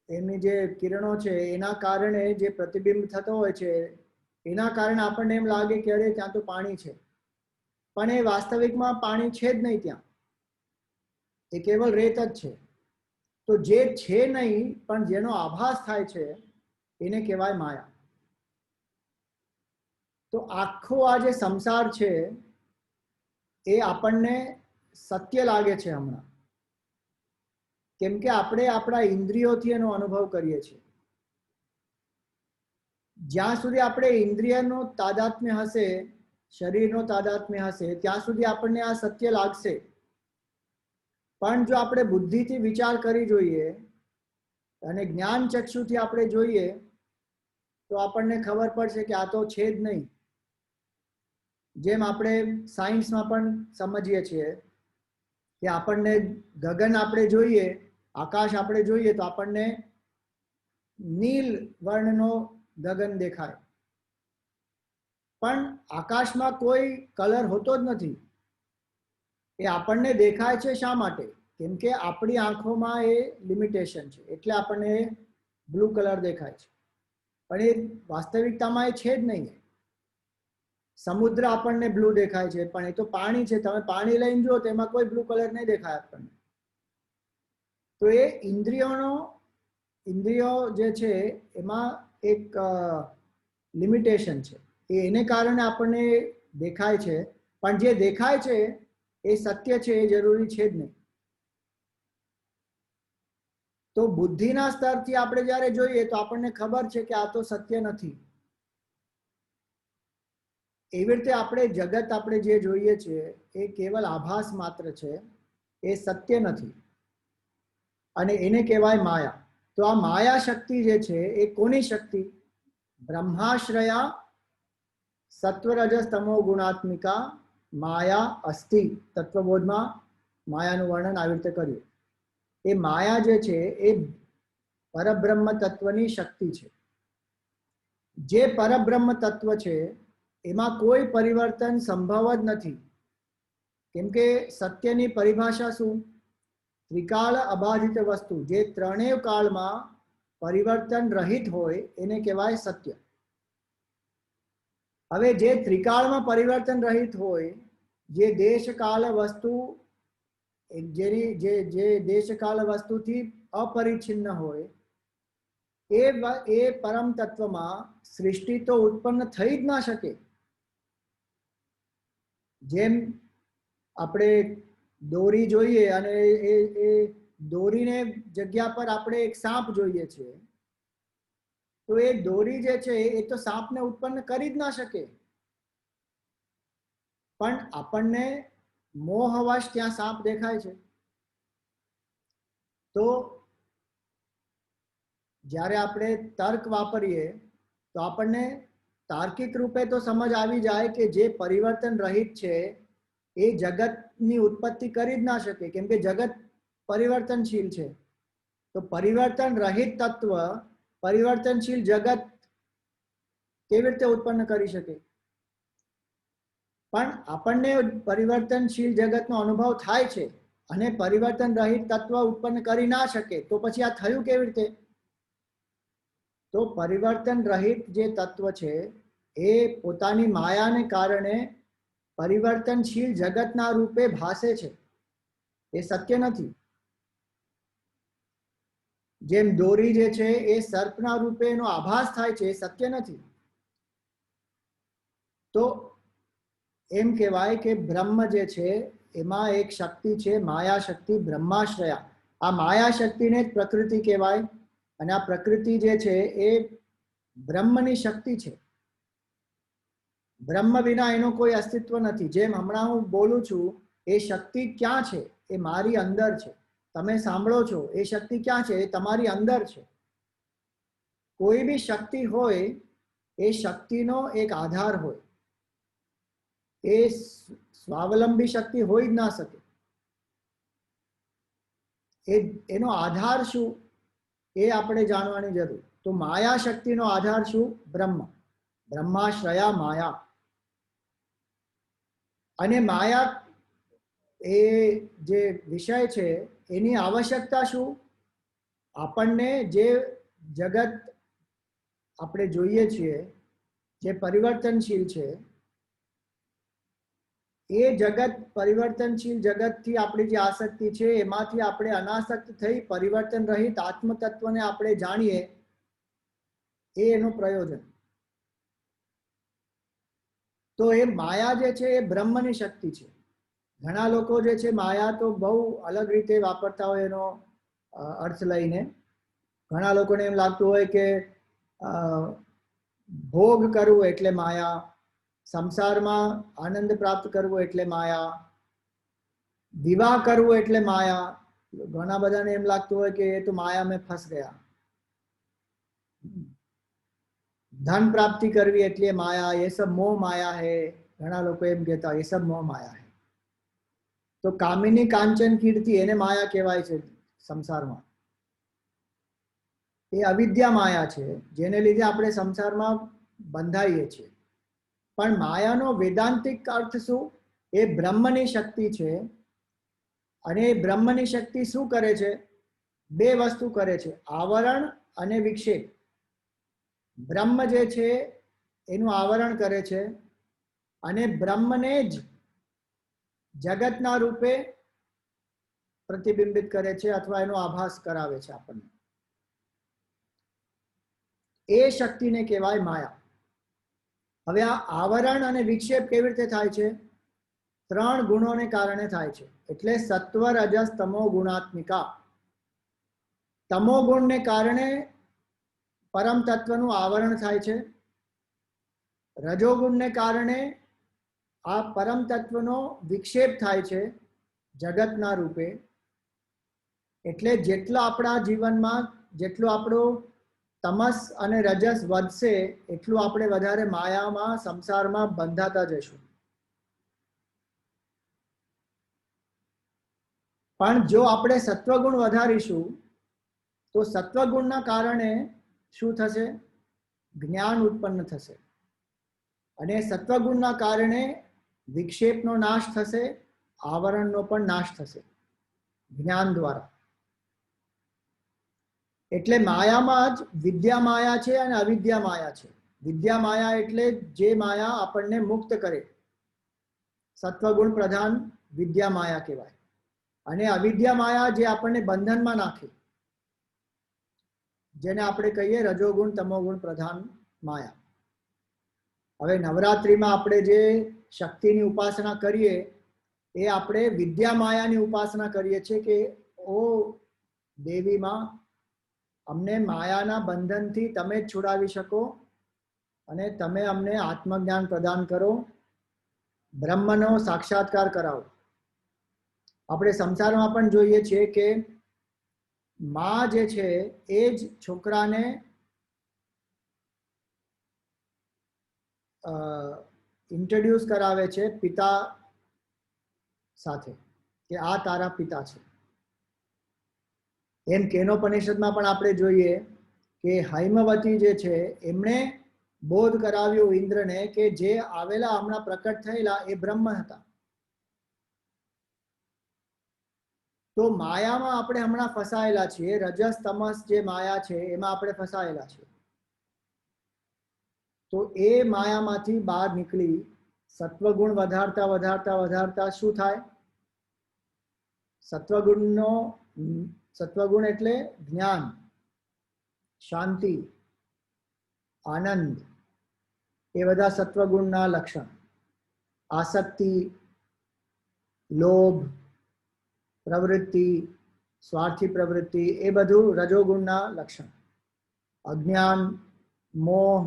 એમની જે કિરણો છે એના કારણે જે પ્રતિબિંબ થતો હોય છે એના કારણે આપણને એમ લાગે કે અરે ત્યાં તો પાણી છે, પણ એ વાસ્તવિકમાં પાણી છે જ નહીં ત્યાં, એ કેવલ રેત જ છે. તો જે છે નહીં પણ જેનો આભાસ થાય છે એને કહેવાય માયા. તો આખો આ જે સંસાર છે એ આપણને સત્ય લાગે છે હમણાં, કેમ કે આપણે આપણા ઇન્દ્રિયોથી એનો અનુભવ કરીએ છીએ. જ્યાં સુધી આપણે ઇન્દ્રિયનો તાદાત્મ્ય હશે, શરીરનો તાદાત્મ્ય હશે, ત્યાં સુધી આપણને આ સત્ય લાગશે. પણ જો આપણે બુદ્ધિથી વિચાર કરી જોઈએ અને જ્ઞાન ચક્ષુથી આપણે જોઈએ તો આપણને ખબર પડશે કે આ તો છે જ નહીં. જેમ આપણે સાયન્સમાં પણ સમજીએ છીએ કે આપણને ગગન આપણે જોઈએ, આકાશ આપણે જોઈએ તો આપણને નીલ વર્ણનો ગગન દેખાય, પણ આકાશમાં કોઈ કલર હોતો જ નથી. એ આપણને દેખાય છે શા માટે? કેમ કે આપણી આંખોમાં એ લિમિટેશન છે, એટલે આપણને બ્લુ કલર દેખાય છે, પણ એ વાસ્તવિકતામાં એ છે જ નહીં. સમુદ્ર આપણને બ્લુ દેખાય છે, પણ એ તો પાણી છે. તમે પાણી લઈને જુઓ તો એમાં કોઈ બ્લુ કલર નહીં દેખાય આપણને. તો એ ઇન્દ્રિયો જે છે એમાં એક લિમિટેશન છે. એને કારણે આપણને દેખાય છે, પણ જે દેખાય છે એ સત્ય છે એ જરૂરી છે જ નહીં. તો બુદ્ધિના સ્તરથી આપણે જ્યારે જોઈએ તો આપણને ખબર છે કે આ તો સત્ય નથી. એવી રીતે આપણે જગત આપણે જે જોઈએ છીએ એ કેવલ આભાસ માત્ર છે, એ સત્ય નથી, અને એને કહેવાય માયા. તો આ માયા શક્તિ જે છે એ કોની શક્તિ? બ્રહ્માશ્રયા સત્વરજસ તમો ગુણાત્મિકા માયા અસ્તિ. તત્વબોધમાં માયાનું વર્ણન આવી રીતે કર્યું. એ માયા જે છે એ પરબ્રહ્મ તત્વની શક્તિ છે. જે પરબ્રહ્મ તત્વ છે એમાં કોઈ પરિવર્તન સંભવ જ નથી. કેમ કે સત્યની પરિભાષા શું? ત્રિકાળ અબાધિત વસ્તુ. જે ત્રણેય કાળમાં પરિવર્તન રહિત હોય એને કહેવાય સત્ય. હવે જે ત્રિકાળમાં પરિવર્તન રહિત હોય, જે દેશકાળ વસ્તુ જે દેશકાળ વસ્તુથી અપરિચ્છિન્ન હોય, એ પરમ તત્વમાં સૃષ્ટિ તો ઉત્પન્ન થઈ જ ના શકે. જેમ આપણે દોરી જોઈએ અને એ દોરીને જગ્યા પર આપણે એક સાપ જોઈએ છીએ, તો એ દોરી જે છે એ તો સાપને ઉત્પન્ન કરી જ ના શકે. પણ આપણને મોહવશ ત્યાં સાપ દેખાય છે. તો જ્યારે આપણે તર્ક વાપરીએ તો આપણને તાર્કિક રૂપે તો સમજ આવી જાય કે જે પરિવર્તન રહિત છે એ જગતની ઉત્પત્તિ કરી જ ના શકે, કેમ કે જગત પરિવર્તનશીલ છે. તો પરિવર્તન રહિત તત્વ પરિવર્તનશીલ જગત કેવી રીતે ઉત્પન્ન કરી શકે? પણ આપણને પરિવર્તનશીલ જગતનો અનુભવ થાય છે અને પરિવર્તન રહિત તત્વ ઉત્પન્ન કરી ના શકે, તો પછી આ થયું કેવી રીતે? તો પરિવર્તન રહિત જે તત્વ છે એ પોતાની માયાને કારણે પરિવર્તનશીલ જગતના રૂપે ભાસે છે. એ સત્ય નથી. જેમ દોરી જે છે એ સર્પના રૂપે એનો આભાસ થાય છે, એ સત્ય નથી. તો એમ કહેવાય કે બ્રહ્મ જે છે એમાં એક શક્તિ છે, માયા શક્તિ, બ્રહ્માશ્રયા. આ માયા શક્તિને જ પ્રકૃતિ કહેવાય, અને આ પ્રકૃતિ જે છે એ બ્રહ્મની શક્તિ છે. બ્રહ્મ વિના એનું કોઈ અસ્તિત્વ નથી. જેમ હમણાં હું બોલું છું, એ શક્તિ ક્યાં છે? એ મારી અંદર છે. તમે સાંભળો છો, એ શક્તિ ક્યાં છે? એ તમારી અંદર છે. કોઈ બી શક્તિ હોય એ શક્તિનો એક આધાર હોય. એ સ્વાવલંબી શક્તિ હોઈ જ ના શકે. એનો આધાર શું એ આપણે જાણવાની જરૂર. તો માયા શક્તિનો આધાર શું? બ્રહ્મ. બ્રહ્માશ્રયા માયા. અને માયા એ જે વિષય છે એની આવશ્યકતા શું? આપણને જે જગત આપણે જોઈએ છીએ જે પરિવર્તનશીલ છે, એ જગત પરિવર્તનશીલ જગતથી આપણી જે આસક્તિ છે એમાંથી આપણે અનાસક્ત થઈ પરિવર્તન રહિત આત્મ તત્વને આપણે જાણીએ, એ એનું પ્રયોજન. તો એ માયા જે છે એ બ્રહ્મની શક્તિ છે. ઘણા લોકો જે છે માયા તો બહુ અલગ રીતે વાપરતા હોય એનો અર્થ લઈને. ઘણા લોકોને એમ લાગતું હોય કે ભોગ કરવું એટલે માયા, સંસારમાં આનંદ પ્રાપ્ત કરવો એટલે માયા, વિવાહ કરવો એટલે માયા. ઘણા બધાને એમ લાગતું હોય કે એ તો માયા મેં ફસ ગયા. ધન પ્રાપ્તિ કરવી એટલે માયા, ये सब मोह माया है. ઘણા લોકો એમ કહેતા ये सब मोह माया है. તો કામિની કાંચન કીર્તિ એને માયા કહેવાય છે સંસારમાં. એ અવિદ્યા માયા છે, જેને લીધે આપણે સંસારમાં બંધાઈએ છીએ. પણ માયાનો વેદાંતિક અર્થ શું? એ બ્રહ્મની શક્તિ છે. અને એ બ્રહ્મની શક્તિ શું કરે છે? બે વસ્તુ કરે છે, આવરણ અને વિક્ષેપ. બ્રહ્મ જે છે એનું આવરણ કરે છે, અને બ્રહ્મને જ જગતના રૂપે પ્રતિબિંબિત કરે છે અથવા એનો આભાસ કરાવે છે આપણને. એ શક્તિને કહેવાય માયા. હવે આ આવરણ અને વિક્ષેપ કેવી રીતે થાય છે? 3 ગુણોને કારણે થાય છે. એટલે સત્વ રજસ તમો ગુણાત્મિકા. તમો ગુણને કારણે પરમ તત્વનું આવરણ થાય છે. રજોગુણને કારણે આ પરમ તત્વનો વિક્ષેપ થાય છે જગતના રૂપે. એટલે જેટલા આપણા જીવનમાં જેટલો આપણો તમસ અને રજસ વધશે એટલું આપણે વધારે માયામાં સંસારમાં બંધાતા જશું. પણ જો આપણે સત્વગુણ વધારીશું તો સત્વગુણના કારણે શું થશે? જ્ઞાન ઉત્પન્ન થશે. અને સત્વગુણના કારણે વિક્ષેપનો નાશ થશે, આવરણનો પણ નાશ થશે જ્ઞાન દ્વારા. એટલે માયામાં જ વિદ્યા માયા છે અને અવિદ્યા માયા છે. વિદ્યા માયા એટલે જે માયા આપણને મુક્ત કરે, સત્વગુણ પ્રધાન વિદ્યા માયા કહેવાય. અને અવિદ્યા માયા જે આપણને બંધનમાં નાખે, જેને આપણે કહીએ રજોગુણ તમોગુણ પ્રધાન માયા. હવે નવરાત્રિમાં આપણે જે શક્તિની ઉપાસના કરીએ એ આપણે વિદ્યા માયાની ઉપાસના કરીએ છીએ કે ઓ દેવીમાં અમને માયાના બંધનથી તમે જ છોડાવી શકો અને તમે અમને આત્મજ્ઞાન પ્રદાન કરો, બ્રહ્મનો સાક્ષાત્કાર કરાવો. આપણે સંસારમાં પણ જોઈએ છીએ કે માં જે છે એ જ છોકરાને ઇન્ટ્રોડ્યુસ કરાવે છે પિતા સાથે કે આ તારા પિતા છે. એમ કેનોપનિષદમાં પણ આપણે જોઈએ કે હૈમવતી જે છે એમણે બોધ કરાવ્યું ઇન્દ્રને કે જે આવેલા હમણાં પ્રકટ થયેલા એ બ્રહ્મ હતા. તો માયામાં આપણે હમણાં ફસાયેલા છીએ. રજસ તમસ જે માયા છે એમાં આપણે ફસાયેલા છીએ. તો એ માયામાંથી બહાર નીકળી સત્વગુણ વધારતા વધારતા વધારતા શું થાય? સત્વગુણ એટલે જ્ઞાન, શાંતિ, આનંદ, એ બધા સત્વગુણના લક્ષણ. આસક્તિ, લોભ, પ્રવૃત્તિ, સ્વાર્થી પ્રવૃત્તિ, એ બધું રજોગુણના લક્ષણ. અજ્ઞાન, મોહ,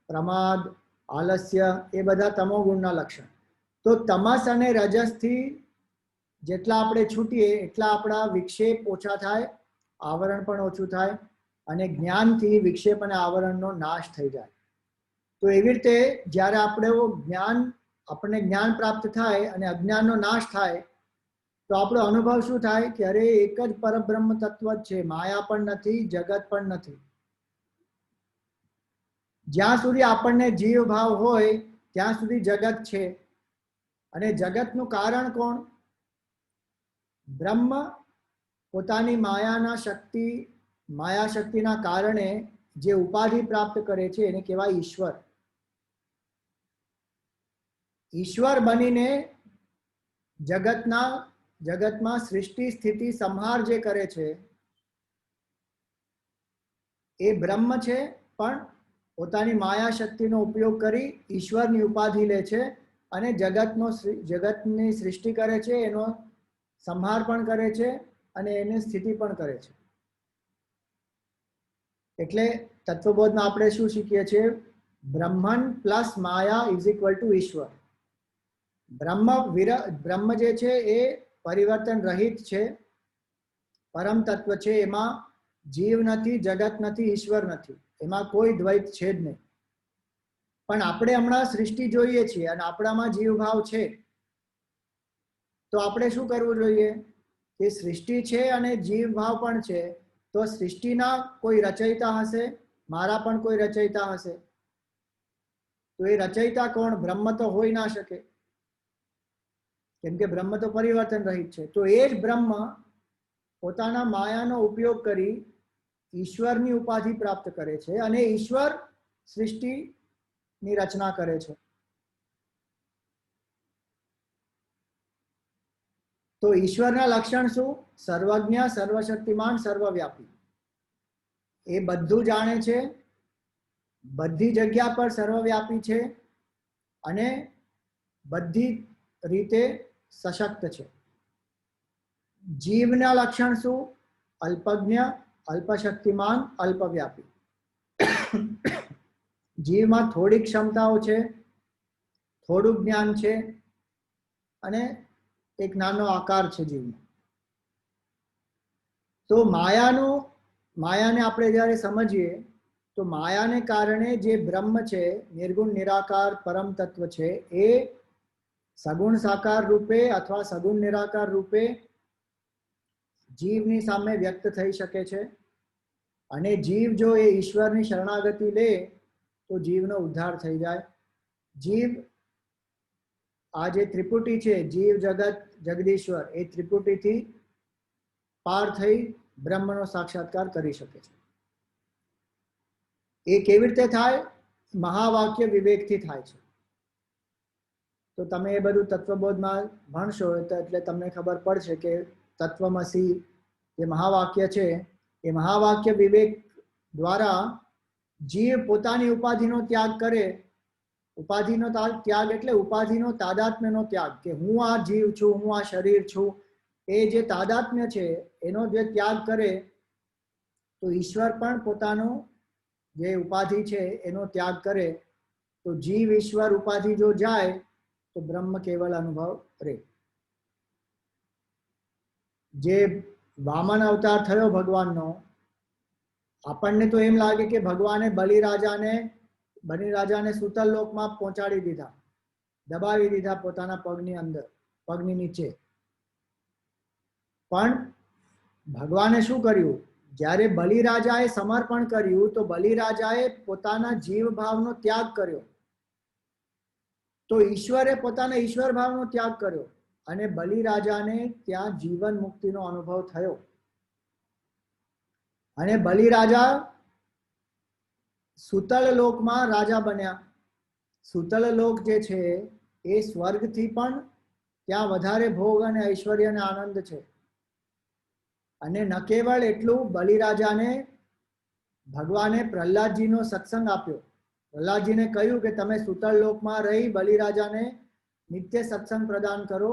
પ્રમાદ, આલસ્ય, એ બધા તમોગુણના લક્ષણ. તો તમસ અને રજસથી જેટલા આપણે છૂટીએ એટલા આપણા વિક્ષેપ ઓછા થાય, આવરણ પણ ઓછું થાય અને જ્ઞાનથી વિક્ષેપ અને આવરણનો નાશ થઈ જાય. તો એવી રીતે જ્યારે આપણને જ્ઞાન પ્રાપ્ત થાય અને અજ્ઞાનનો નાશ થાય તો આપણો અનુભવ શું થાય કે અરે એક જ પરબ્રહ્મ તત્વ જ છે, માયા પણ નથી, જગત પણ નથી. જ્યાં સુધી આપણને જીવ ભાવ હોય ત્યાં સુધી જગત છે. અને જગતનું કારણ કોણ? બ્રહ્મ પોતાની માયા શક્તિના કારણે જે ઉપાધિ પ્રાપ્ત કરે છે એને કહેવાય ઈશ્વર. ઈશ્વર બનીને જગતમાં સૃષ્ટિ સ્થિતિ સંહાર જે કરે છે એ બ્રહ્મ છે, પણ પોતાની માયા શક્તિનો ઉપયોગ કરી ઈશ્વરની ઉપાધિ લે છે અને જગતની સૃષ્ટિ કરે છે, એનો સંહાર પણ કરે છે અને એની સ્થિતિ પણ કરે છે. એટલે તત્વબોધમાં આપણે શું શીખીએ છીએ? Brahman plus Maya is equal to Ishwar. બ્રહ્મ જે છે એ પરિવર્તન રહિત છે, પરમ તત્વ છે. એમાં જીવ નથી, જગત નથી, ઈશ્વર નથી, એમાં કોઈ દ્વૈત છે જ નહીં. પણ આપણે હમણાં સૃષ્ટિ જોઈએ છીએ અને આપણામાં જીવભાવ છે. તો આપણે શું કરવું જોઈએ કે સૃષ્ટિ છે અને જીવભાવ પણ છે, તો સૃષ્ટિના કોઈ રચયિતા હશે, મારા પણ કોઈ રચયિતા હશે. તો એ રચયિતા કોણ? બ્રહ્મ તો હોઈ ના શકે, કેમ કે બ્રહ્મ તો પરિવર્તન રહિત છે. તો એ જ બ્રહ્મ પોતાના માયાનો ઉપયોગ કરી ઈશ્વરની ઉપાધિ પ્રાપ્ત કરે છે અને ઈશ્વર સૃષ્ટિની રચના કરે છે. તો ઈશ્વરના લક્ષણ શું? સર્વજ્ઞ, સર્વશક્તિમાન, સર્વવ્યાપી. એ બધું જાણે છે, બધી જગ્યા પર સર્વવ્યાપી છે અને બધી રીતે સશક્ત છે. જીવના લક્ષણ શું? અલ્પજ્ઞ, અલ્પશક્તિમાન, અલ્પવ્યાપી. જીવમાં થોડી ક્ષમતાઓ છે, થોડું જ્ઞાન છે અને એક નાનો આકાર છે જીવનો. તો માયાને આપણે જ્યારે સમજીએ તો માયાને કારણે જે બ્રહ્મ છે, નિર્ગુણ નિરાકાર પરમ તત્વ છે, એ સગુણ સાકાર રૂપે અથવા સગુણ નિરાકાર રૂપે જીવની સામે વ્યક્ત થઈ શકે છે. અને જીવ જો એ ઈશ્વરની શરણાગતિ લે તો જીવનો ઉદ્ધાર થઈ જાય. જીવ આ જે ત્રિપુટી છે, જીવ જગત જગદીશ્વર, એ ત્રિપુટીથી પાર થઈ બ્રહ્મનો સાક્ષાત્કાર કરી શકે છે. એ કેવી રીતે થાય? મહાવાક્ય વિવેકથી થાય છે. તો તમે એ બધું તત્વબોધમાં ભણશો એટલે તમને ખબર પડશે કે તત્વમસી જે મહાવાક્ય છે, એ મહાવાક્ય વિવેક દ્વારા જીવ પોતાની ઉપાધિનો ત્યાગ કરે. ઉપાધિનો ત્યાગ એટલે ઉપાધિનો તાદાત્મ્યનો ત્યાગ, કે હું આ જીવ છું, હું આ શરીર છું, એ જે તાદાત્મ્ય છે એનો જે ત્યાગ કરે તો ઈશ્વર પણ પોતાનો જે ઉપાધિ છે એનો ત્યાગ કરે. તો જીવ ઈશ્વર ઉપાધિ જો જાય તો બ્રહ્મ કેવલ અનુભવ રહે. જે વામન અવતાર થયો ભગવાનનો, આપણને તો એમ લાગે કે ભગવાને બલિરાજાને સુતલ લોકમાં પહોંચાડી દીધા, દબાવી દીધા પોતાના પગની અંદર, પગની નીચે. પણ ભગવાને શું કર્યું? જ્યારે બલિરાજાએ સમર્પણ કર્યું તો બલિરાજાએ પોતાના જીવ ભાવનો ત્યાગ કર્યો. તો ઈશ્વરે પોતાના ઈશ્વર ભાવનો ત્યાગ કર્યો અને બલિરાજાને ત્યાં જીવન મુક્તિનો અનુભવ થયો. અને બલિરાજા સુતલ લોકમાં રાજા બન્યા. સુતલ લોક જે છે એ સ્વર્ગથી પણ ત્યાં વધારે ભોગ અને ઐશ્વર્ય અને આનંદ છે. અને ન કેવળ એટલું, બલિરાજાને ભગવાને પ્રહલાદજીનો સત્સંગ આપ્યો. પ્રહલાદજીને કહ્યું કે તમે સુતલ લોકમાં રહી બલિરાજાને નિત્ય સત્સંગ પ્રદાન કરો.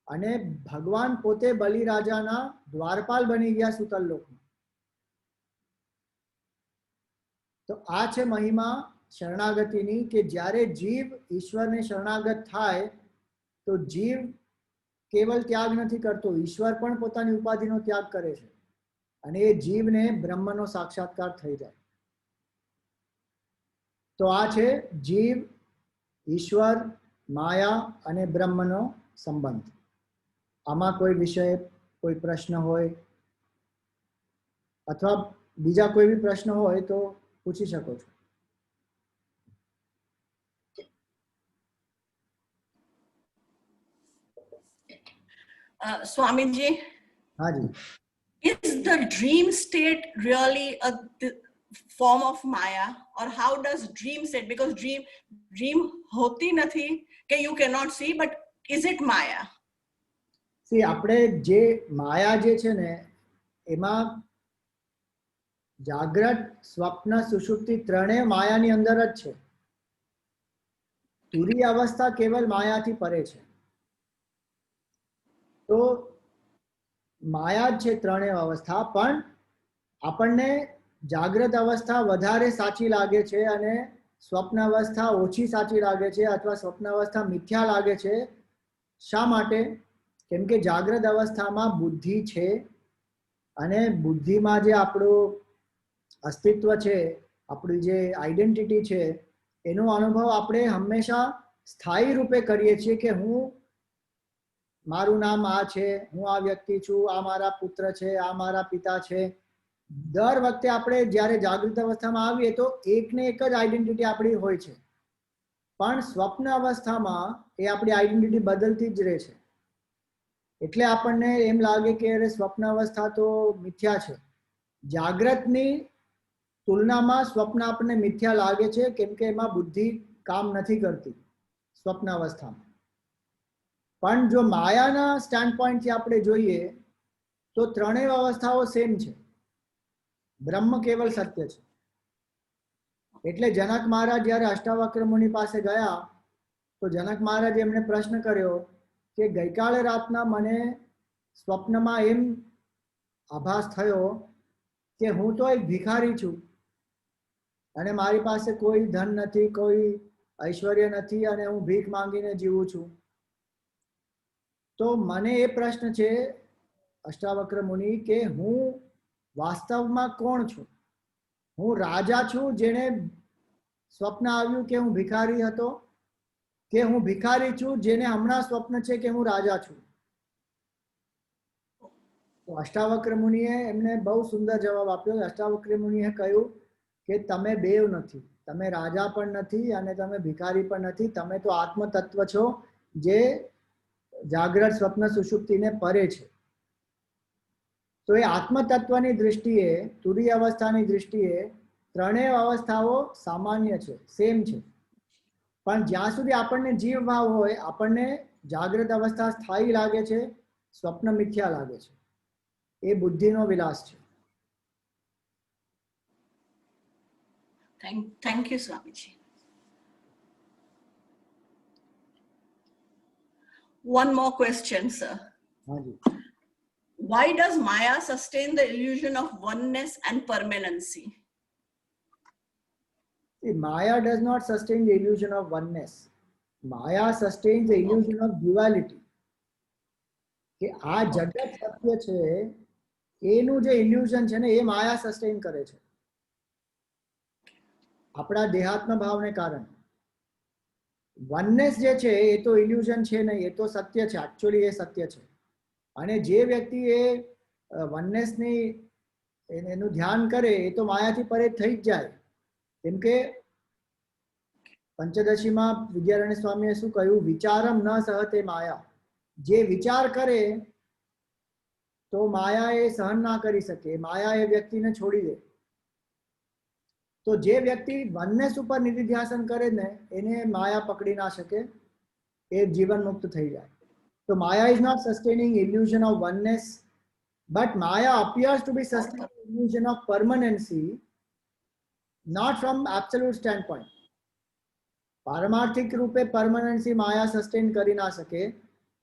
અને ભગવાન પોતે બલિરાજાના દ્વારપાલ બની ગયા સુતલ લોકમાં. તો આ છે મહિમા શરણાગતિની, કે જ્યારે જીવ ઈશ્વરને શરણાગત થાય તો જીવ કેવલ ત્યાગ નથી કરતો, ઈશ્વર પણ પોતાની ઉપાધિનો ત્યાગ કરે છે અને એ જીવને બ્રહ્મનો સાક્ષાત્કાર થઈ જાય. તો આ છે જીવ, ઈશ્વર, માયા અને બ્રહ્મનો સંબંધ. આમાં કોઈ વિષય, કોઈ પ્રશ્ન હોય અથવા બીજા કોઈ બી પ્રશ્ન હોય તો પૂછી શકો છો. Swamiji, હાજી. is the dream state really a form of Maya, or how does dream state, because dream hoti nathi ke you cannot see, but is it Maya? See, આપણે જે માયા જે છે ને એમાં જાગ્રત, સ્વપ્ન, સુષુપ્તિ ત્રણેય માયાની અંદર જ છે. તુરીય અવસ્થા કેવલ માયાથી પરે છે. તો માયા જ છે ત્રણેય અવસ્થા. પણ આપણને જાગ્રત અવસ્થા વધારે સાચી લાગે છે અને સ્વપ્ન અવસ્થા ઓછી સાચી લાગે છે અથવા સ્વપ્ન અવસ્થા મિથ્યા લાગે છે. શા માટે? કેમ કે જાગ્રત અવસ્થામાં બુદ્ધિ છે અને બુદ્ધિમાં જે આપણું અસ્તિત્વ છે, આપણી જે આઈડેન્ટિટી છે, એનો અનુભવ આપણે હંમેશા સ્થાયી રૂપે કરીએ છીએ કે હું, મારું નામ આ છે, હું આ વ્યક્તિ છું, આ મારા પુત્ર છે, આ મારા પિતા છે. દર વખતે આપણે જ્યારે જાગૃત અવસ્થામાં આવીએ તો એકને એક જ આઈડેન્ટિટી આપણી હોય છે. પણ સ્વપ્ન અવસ્થામાં એ આપણી આઈડેન્ટિટી બદલતી જ રહે છે. એટલે આપણને એમ લાગે કે અરે સ્વપ્ન અવસ્થા તો મિથ્યા છે. જાગ્રતની તુલનામાં સ્વપ્ન આપણને મિથ્યા લાગે છે કેમ કે એમાં બુદ્ધિ કામ નથી કરતી સ્વપ્ન અવસ્થામાં. પણ જો માયાના સ્ટેન્ડ પોઈન્ટ થી આપણે જોઈએ તો ત્રણેય અવસ્થાઓ સેમ છે. બ્રહ્મ કેવલ સત્ય છે. એટલે જનક મહારાજ જ્યારે અષ્ટાવક્ર મુનિ પાસે ગયા તો જનક મહારાજ એમને પ્રશ્ન કર્યો કે ગઈકાલે રાતના મને સ્વપ્નમાં એમ આભાસ થયો કે હું તો એક ભિખારી છું અને મારી પાસે કોઈ ધન નથી, કોઈ ઐશ્વર્ય નથી અને હું ભીખ માંગીને જીવું છું. તો મને એ પ્રશ્ન છે અષ્ટાવક્ર મુનિ કે હું વાસ્તવમાં કોણ છું? હું રાજા છું જેને સ્વપ્ન આવ્યું કે હું ભિખારી હતો, કે હું ભિખારી છું જેને હમણાં સ્વપ્ન છે કે હું રાજા છું? તો અષ્ટાવક્ર મુનિએ એમને બહુ સુંદર જવાબ આપ્યો. અષ્ટાવક્ર મુનિએ કહ્યું કે તમે બેવ નથી, તમે રાજા પણ નથી અને તમે ભિખારી પણ નથી, તમે તો આત્મ તત્વ છો જે જાગ્રત સ્વપ્ન સુષુપ્તિને પરે છે. તો એ આત્મ તત્વની દૃષ્ટિએ, તુરીય અવસ્થાની દૃષ્ટિએ ત્રણેય અવસ્થાઓ સામાન્ય છે, સેમ છે. પણ જ્યાં સુધી આપણને જીવ ભાવ હોય, આપણને જાગ્રત અવસ્થા સ્થાયી લાગે છે, સ્વપ્ન મિથ્યા લાગે છે. એ બુદ્ધિનો વિલાસ છે. Thank you, Swamiji. One more question, sir. હાજી. Why does Maya sustain the illusion of oneness and permanency? See, Maya does not sustain the illusion of oneness. Maya sustains the illusion of duality. કે આ જગત સત્ય છે એનું જે ઇલ્યુઝન છે ને એ માયા સસ્ટેન કરે છે આપણા દેહાત્મ ભાવને કારણે. વનનેસ જે છે એ તો ઇલ્યુઝન છે નહીં, એ તો સત્ય છે, એકચ્યુઅલી એ સત્ય છે. અને જે વ્યક્તિ એ વનનેસની એનું ધ્યાન કરે એ તો માયાથી પરે થઈ જ જાય. કેમ કે પંચદશીમાં વિદ્યારણ્ય સ્વામીએ શું કહ્યું? વિચારમ ન સહતે માયા. જે વિચાર કરે તો માયા એ સહન ના કરી શકે, માયા એ વ્યક્તિને છોડી દે. તો જે વ્યક્તિ વનનેસ ઉપર નિધિધ્યાસન કરે ને એને માયા પકડી ના શકે, એ જીવન મુક્ત થઈ જાય. તો Maya is not sustaining illusion of oneness, but Maya appears to be sustaining illusion of permanency, not from absolute standpoint. પારમાર્થિક રૂપે પરમનન્સી માયા સસ્ટેન કરી ના શકે,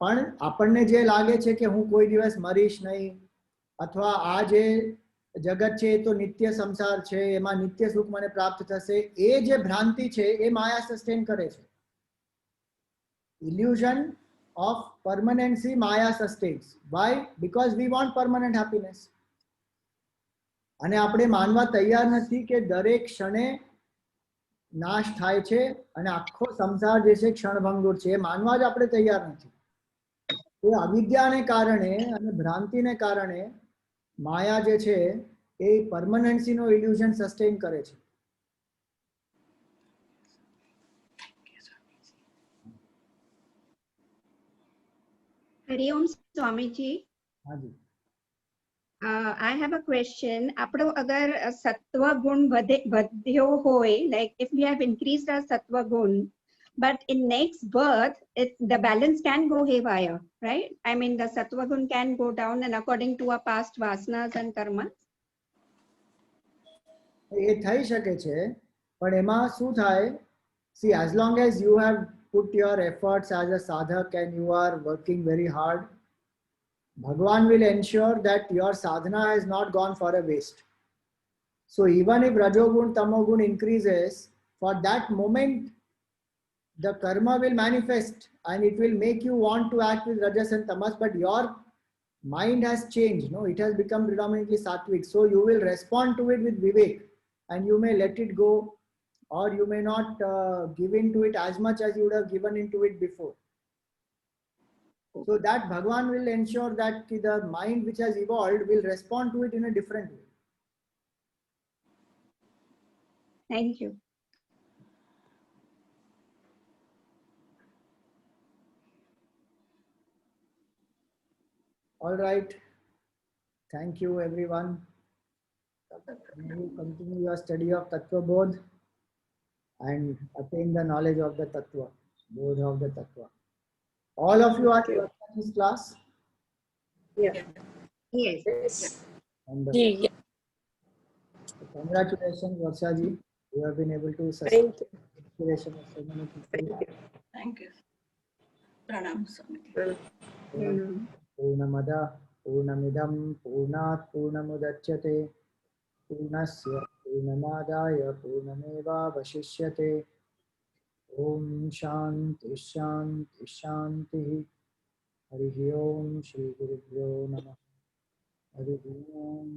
પણ આપણને જે લાગે છે કે હું કોઈ દિવસ મરીશ નહીં, અથવા આ જે જગત છે એ તો નિત્ય સંસાર છે, એમાં નિત્ય સુખ મને પ્રાપ્ત થશે, એ જે ભ્રાંતિ છે એ માયા સસ્ટેન કરે છે. Illusion of permanency Maya sustains. Why? Because we want permanent happiness. અને આપણે માનવા તૈયાર નથી કે દરેક ક્ષણે નાશ થાય છે અને આખો સંસાર જે છે ક્ષણભંગુર છે, એ માનવા જ આપણે તૈયાર નથી. એ અવિદ્યાને કારણે અને ભ્રાંતિને કારણે માયા જે છે એ પરમનન્સીનો ઇલ્યુઝન સસ્ટેન કરે છે. Hariom Swamiji. હાજી. I have a question. આપણો અગર સત્વ ગુણ વધ્યો હોય, like if we have increased our sattva gun, but in next birth, the balance can go haywire, right? I mean, the sattva gun can go down and according to our past vasanas and karmas. એ થઈ શકે છે, પણ એમાં શું થાય? See, as long as you have put your efforts as a sadhak and you are working very hard, Bhagwan will ensure that your sadhana has not gone for a waste. So even if Rajogun, Tamogun increases, for that moment, the karma will manifest and it will make you want to act with Rajas and Tamas, but your mind has changed. No, it has become predominantly sattvic. So you will respond to it with vivek and you may let it go, or you may not give into it as much as you would have given into it before. So that Bhagwan will ensure that the mind which has evolved will respond to it in a different way. Thank you. All right. Thank you, everyone. May you continue your study of Tattva Bodh and attain the knowledge of the Tattva, Bodh of the Tattva. All of you are in Varshaji's class? Yeah. Yes. Yes. Wonderful. Congratulations, Varshaji. You have been able to sustain Thank you. inspiration of so many people. Thank you. Thank you. Pranam, Swamiti. पूर्णमदः पूर्णमिदं पूर्णात् पूर्णमुदच्यते पूर्णस्य पूर्णमादाय पूर्णमेवावशिष्यते ॐ शान्ति शान्ति शान्तिः हरिः ओम श्री गुरुभ्यो नमः हरिः ओम।